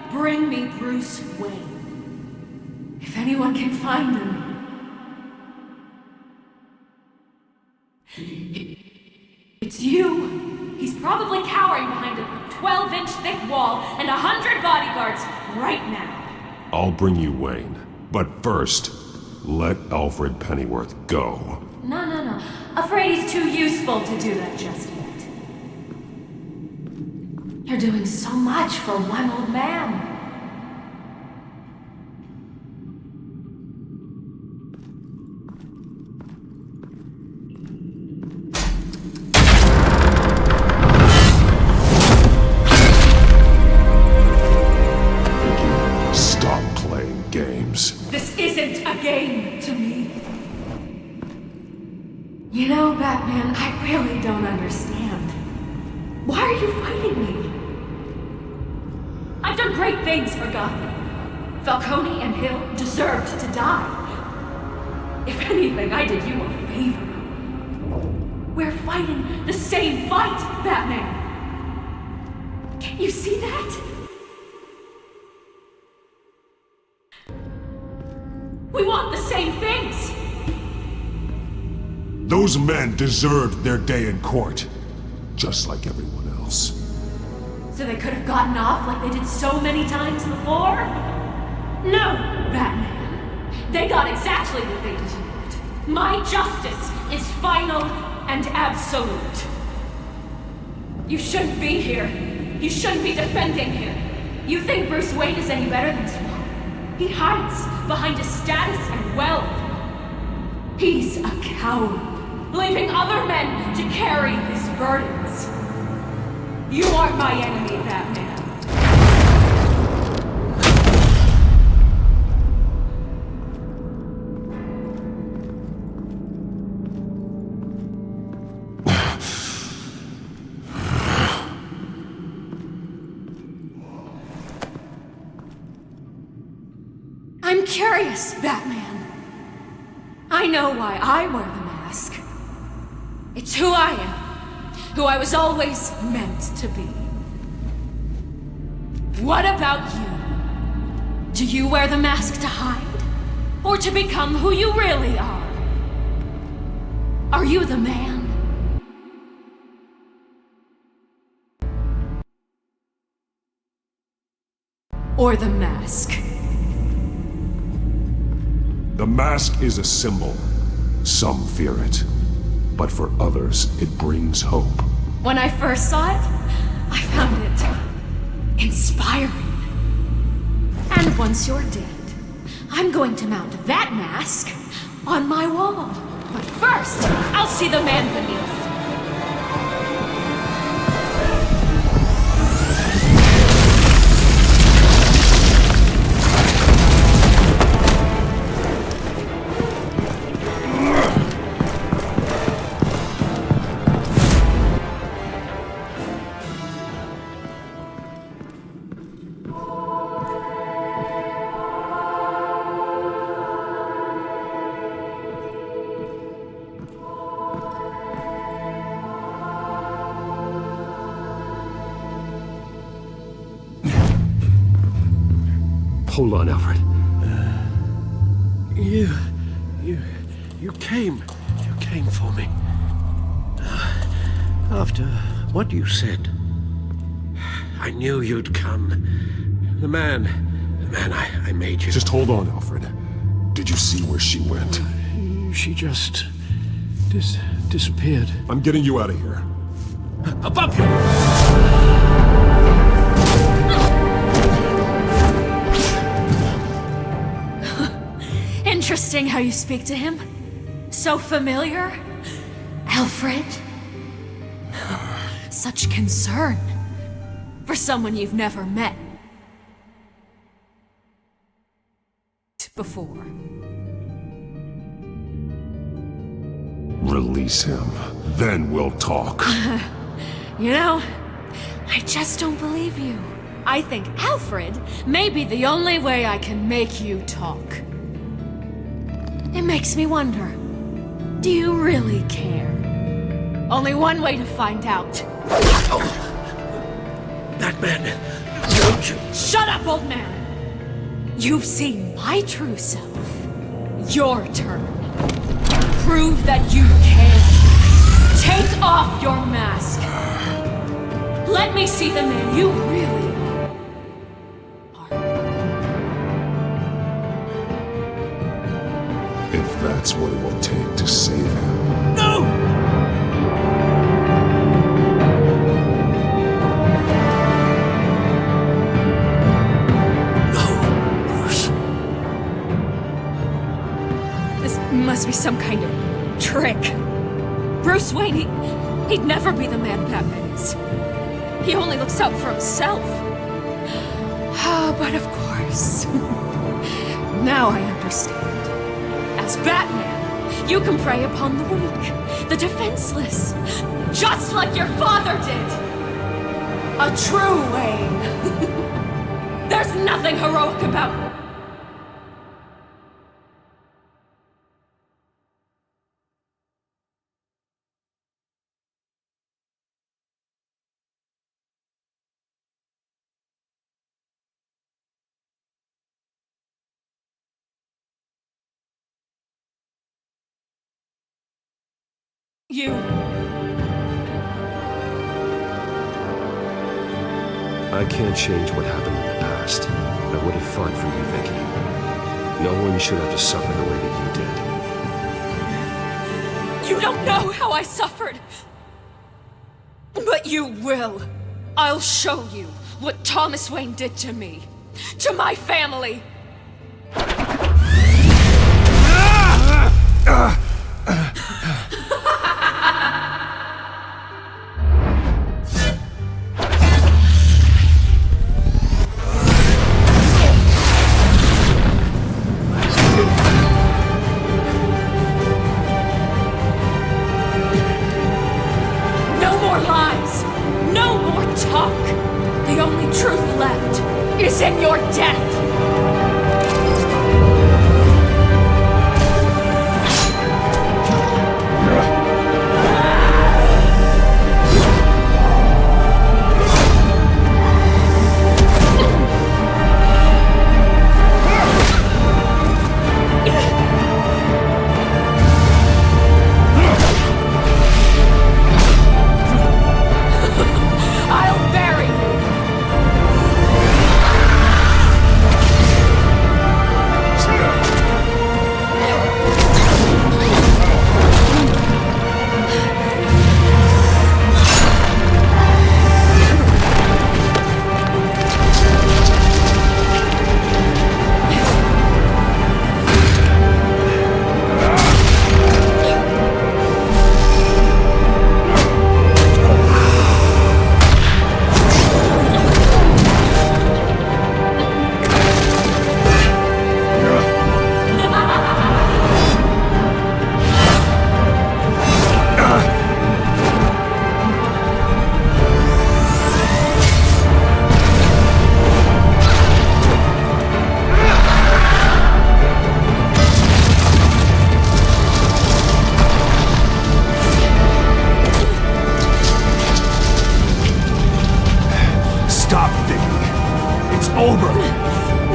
Speaker 12: bring me Bruce Wayne. If anyone can find him. It's you. He's probably cowering behind a 12-inch thick wall and 100 bodyguards right now.
Speaker 4: I'll bring you Wayne. But first, let Alfred Pennyworth go.
Speaker 12: No. Afraid he's too useful to do that just yet. You're doing so much for one old man.
Speaker 4: Stop playing games.
Speaker 12: This isn't a game to me. You know, Batman, I really don't understand. Why are you fighting me? I've done great things for Gotham. Falcone and Hill deserved to die. If anything, I did you a favor. We're fighting the same fight, Batman. Can't you see that? We want the same things!
Speaker 4: Those men deserved their day in court, just like everyone else.
Speaker 12: So they could have gotten off like they did so many times before? No, Batman. They got exactly what they deserved. My justice is final and absolute. You shouldn't be here. You shouldn't be defending him. You think Bruce Wayne is any better than Spawn? He hides behind his status and wealth. He's a coward, leaving other men to carry his burdens. You aren't my enemy, Batman. I'm curious, Batman. I know why I wear the mask. It's who I am, who I was always meant to be. What about you? Do you wear the mask to hide? Or to become who you really are? Are you the man? Or the mask?
Speaker 4: The mask is a symbol. Some fear it. But for others, it brings hope.
Speaker 12: When I first saw it, I found it inspiring. And once you're dead, I'm going to mount that mask on my wall. But first, I'll see the man beneath.
Speaker 9: Hold on, Alfred. You came for me. After what you said, I knew you'd come. The man I made you.
Speaker 4: Just hold on, Alfred. Did you see where she went?
Speaker 14: She just disappeared.
Speaker 4: I'm getting you out of here.
Speaker 9: Above you!
Speaker 12: interesting how you speak to him. So familiar. Alfred. Such concern. For someone you've never met before.
Speaker 4: Release him. Then we'll talk.
Speaker 12: You know, I just don't believe you. I think Alfred may be the only way I can make you talk. It makes me wonder, do you really care? Only one way to find out.
Speaker 9: Batman, don't you...
Speaker 12: Shut up, old man! You've seen my true self. Your turn. Prove that you can. Take off your mask. Let me see the man you really are.
Speaker 4: If that's what it will take to save him.
Speaker 9: No!
Speaker 12: Must be some kind of trick. Bruce Wayne, he'd never be the man Batman is. He only looks out for himself. But of course. Now I understand. As Batman, you can prey upon the weak, the defenseless, just like your father did. A true Wayne. There's nothing heroic about you.
Speaker 11: I can't change what happened in the past. I would have fought for you, Vicky. No one should have to suffer the way that you did.
Speaker 12: You don't know how I suffered. But you will. I'll show you what Thomas Wayne did to me. To my family. In your death!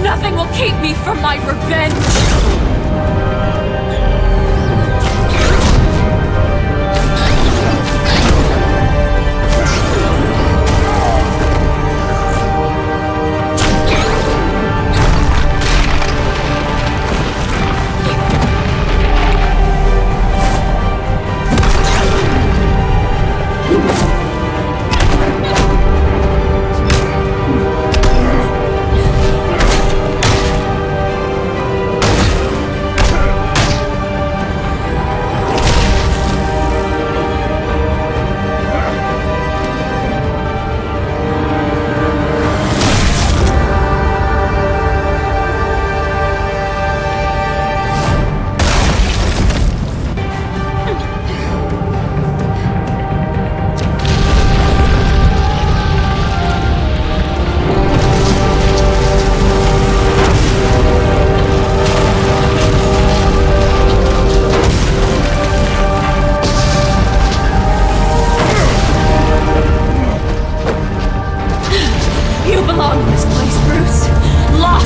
Speaker 12: Nothing will keep me from my revenge!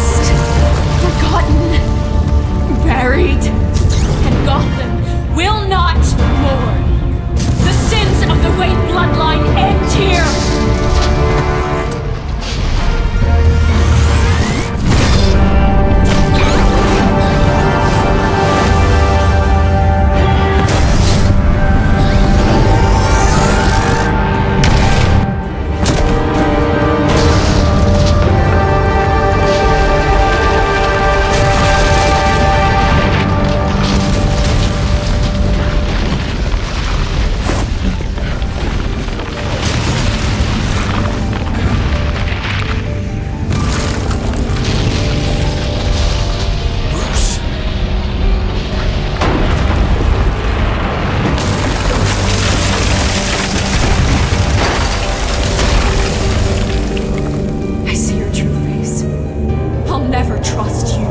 Speaker 12: lost, forgotten, buried, and Gotham will not mourn. The sins of the Wayne bloodline end here. I see your true face. I'll never trust you.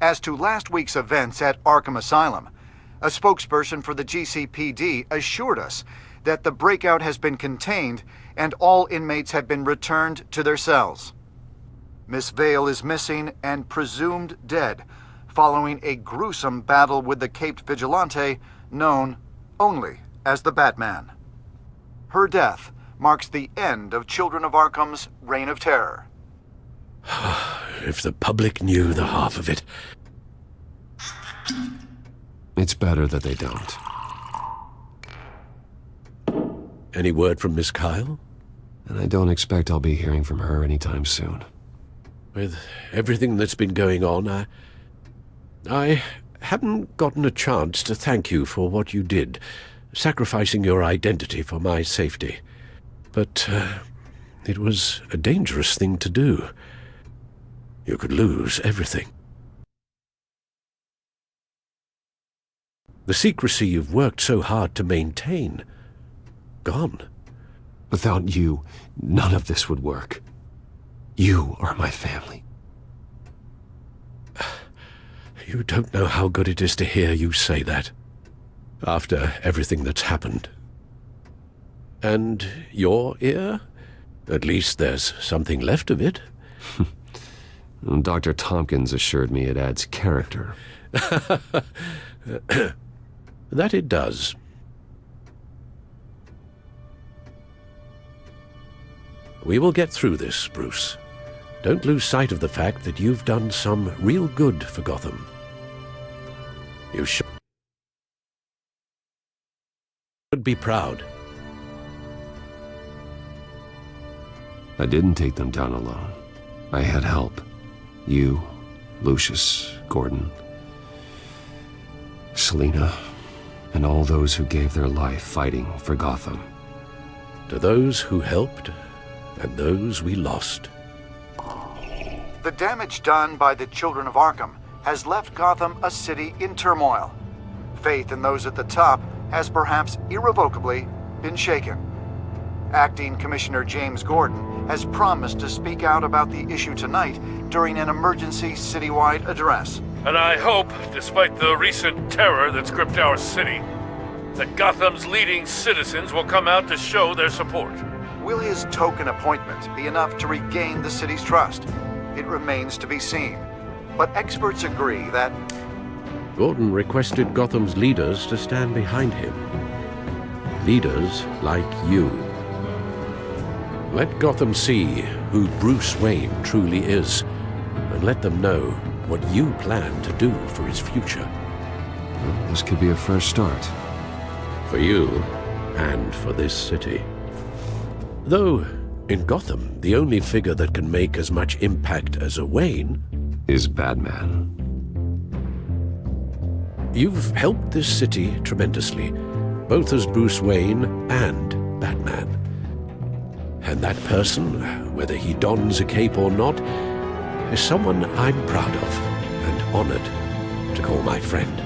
Speaker 6: As to last week's events at Arkham Asylum, a spokesperson for the GCPD assured us that the breakout has been contained and all inmates have been returned to their cells. Miss Vale is missing and presumed dead, following a gruesome battle with the caped vigilante known only as the Batman. Her death marks the end of Children of Arkham's reign of terror.
Speaker 9: If the public knew the half of it.
Speaker 11: It's better that they don't.
Speaker 9: Any word from Miss Kyle?
Speaker 11: And I don't expect I'll be hearing from her anytime soon.
Speaker 9: With everything that's been going on, I haven't gotten a chance to thank you for what you did, sacrificing your identity for my safety. But it was a dangerous thing to do. You could lose everything. The secrecy you've worked so hard to maintain, gone.
Speaker 11: Without you, none of this would work. You are my family.
Speaker 9: You don't know how good it is to hear you say that, after everything that's happened. And your ear? At least there's something left of it.
Speaker 11: Dr. Tompkins assured me it adds character.
Speaker 9: That it does. We will get through this, Bruce. Don't lose sight of the fact that you've done some real good for Gotham. You should be proud.
Speaker 11: I didn't take them down alone. I had help. You, Lucius, Gordon, Selina, and all those who gave their life fighting for Gotham.
Speaker 9: To those who helped, and those we lost.
Speaker 6: The damage done by the Children of Arkham has left Gotham a city in turmoil. Faith in those at the top has perhaps irrevocably been shaken. Acting Commissioner James Gordon has promised to speak out about the issue tonight during an emergency citywide address.
Speaker 8: And I hope, despite the recent terror that's gripped our city, that Gotham's leading citizens will come out to show their support.
Speaker 6: Will his token appointment be enough to regain the city's trust? It remains to be seen. But experts agree that
Speaker 9: Gordon requested Gotham's leaders to stand behind him. Leaders like you. Let Gotham see who Bruce Wayne truly is, and let them know what you plan to do for his future.
Speaker 11: Well, this could be a fresh start.
Speaker 9: For you, and for this city. Though, in Gotham, the only figure that can make as much impact as a Wayne
Speaker 11: is Batman.
Speaker 9: you've helped this city tremendously, both as Bruce Wayne and Batman. And that person, whether he dons a cape or not, is someone I'm proud of and honored to call my friend.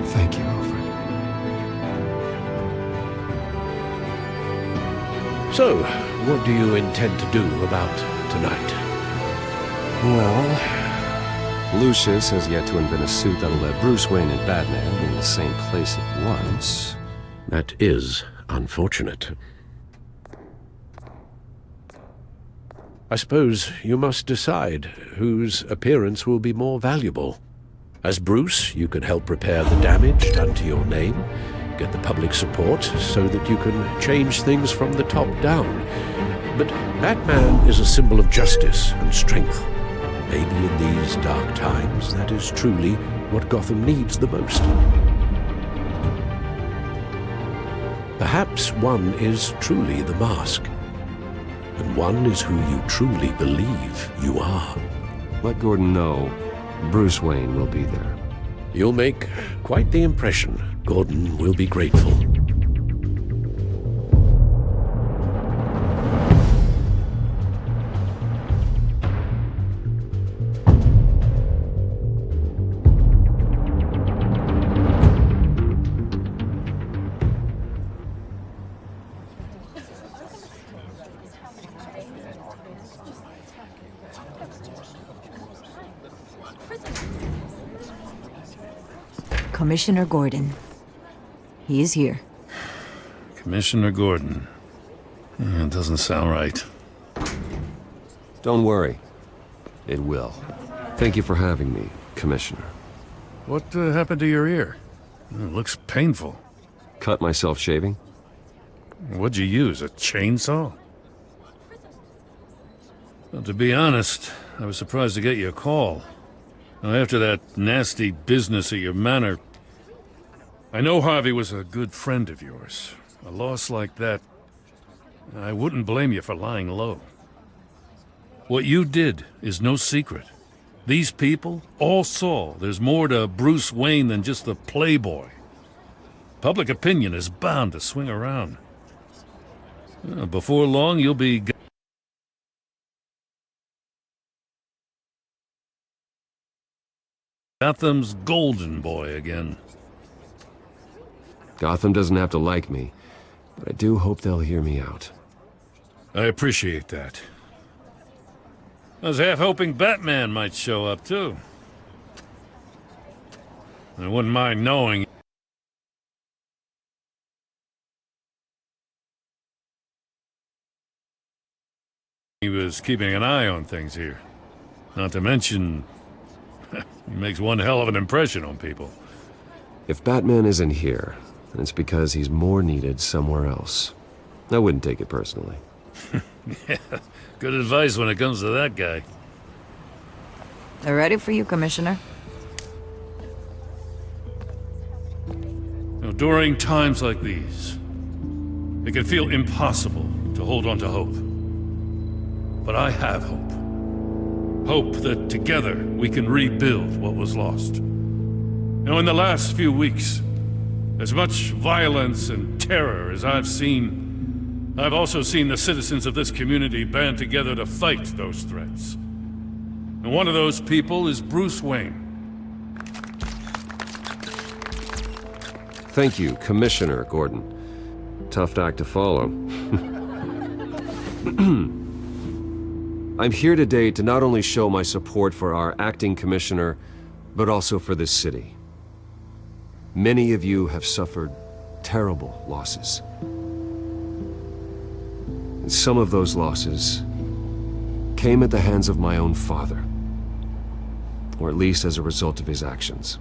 Speaker 10: Thank you, Alfred.
Speaker 9: So, what do you intend to do about tonight?
Speaker 11: Well, Lucius has yet to invent a suit that'll let Bruce Wayne and Batman be in the same place at once.
Speaker 9: That is unfortunate. I suppose you must decide whose appearance will be more valuable. As Bruce, you can help repair the damage done to your name, get the public support so that you can change things from the top down. But Batman is a symbol of justice and strength. Maybe in these dark times, that is truly what Gotham needs the most. Perhaps one is truly the mask, and one is who you truly believe you are.
Speaker 11: Let Gordon know Bruce Wayne will be there.
Speaker 9: You'll make quite the impression. Gordon will be grateful.
Speaker 18: Commissioner Gordon. He is here.
Speaker 8: Commissioner Gordon. It doesn't sound right.
Speaker 11: Don't worry. It will. Thank you for having me, Commissioner.
Speaker 8: What happened to your ear? It looks painful.
Speaker 11: Cut myself shaving?
Speaker 8: What'd you use, a chainsaw? Well, to be honest, I was surprised to get your call. Now, after that nasty business at your manor, I know Harvey was a good friend of yours. A loss like that, I wouldn't blame you for lying low. What you did is no secret. These people all saw there's more to Bruce Wayne than just the playboy. Public opinion is bound to swing around. Before long, you'll be Gotham's golden boy again.
Speaker 11: Gotham doesn't have to like me, but I do hope they'll hear me out.
Speaker 8: I appreciate that. I was half hoping Batman might show up, too. I wouldn't mind knowing he was keeping an eye on things here. Not to mention, he makes one hell of an impression on people.
Speaker 11: If Batman isn't here, then it's because he's more needed somewhere else. I wouldn't take it personally.
Speaker 8: Yeah, good advice when it comes to that guy.
Speaker 18: They're ready for you, Commissioner.
Speaker 8: During times like these, it can feel impossible to hold on to hope. But I have hope. Hope that together we can rebuild what was lost. Now, in the last few weeks, as much violence and terror as I've seen, I've also seen the citizens of this community band together to fight those threats. And one of those people is Bruce Wayne.
Speaker 11: Thank you, Commissioner Gordon. Tough act to follow. I'm here today to not only show my support for our acting commissioner, but also for this city. Many of you have suffered terrible losses. And some of those losses came at the hands of my own father, or at least as a result of his actions.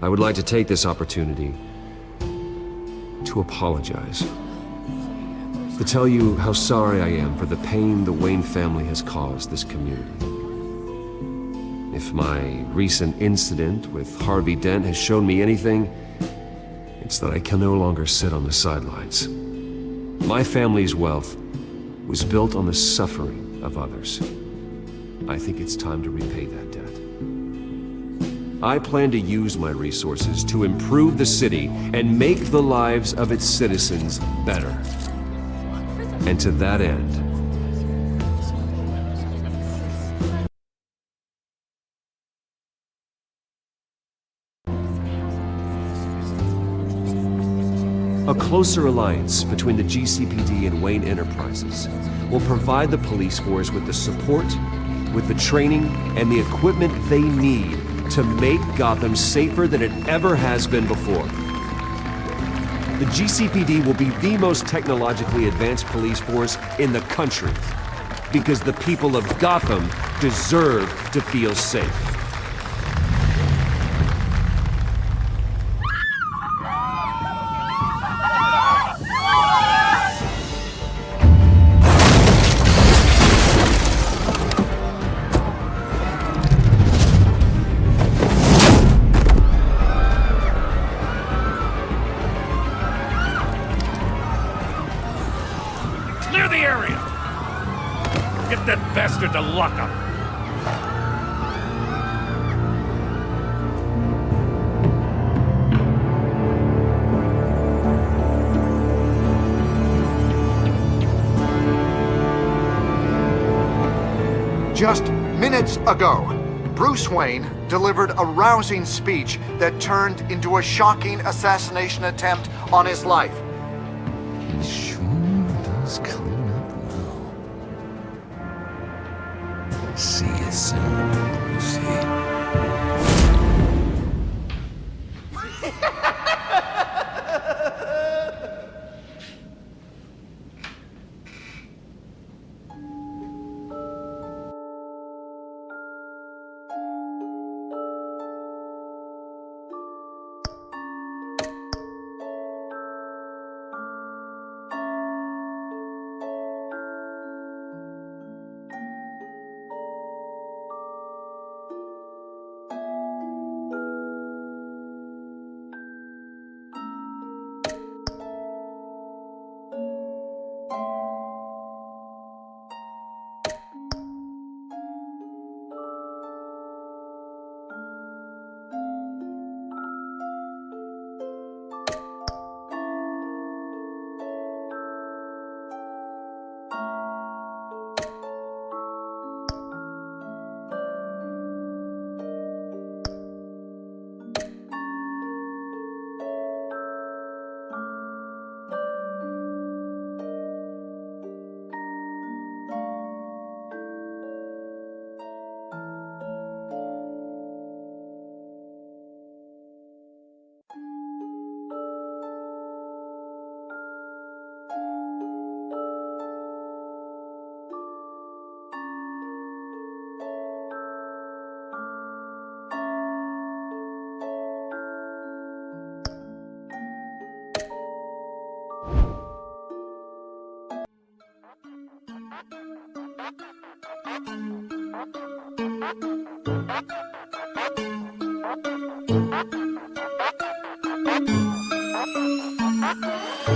Speaker 11: I would like to take this opportunity to apologize. To tell you how sorry I am for the pain the Wayne family has caused this community. If my recent incident with Harvey Dent has shown me anything, it's that I can no longer sit on the sidelines. My family's wealth was built on the suffering of others. I think it's time to repay that debt. I plan to use my resources to improve the city and make the lives of its citizens better. And to that end, a closer alliance between the GCPD and Wayne Enterprises will provide the police force with the support, with the training, and the equipment they need to make Gotham safer than it ever has been before. The GCPD will be the most technologically advanced police force in the country, because the people of Gotham deserve to feel safe.
Speaker 8: Clear the area! Get that bastard to lock up!
Speaker 6: Just minutes ago, Bruce Wayne delivered a rousing speech that turned into a shocking assassination attempt on his life.
Speaker 1: He sure does clean up well. See you soon, Brucey.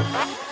Speaker 19: Thank you.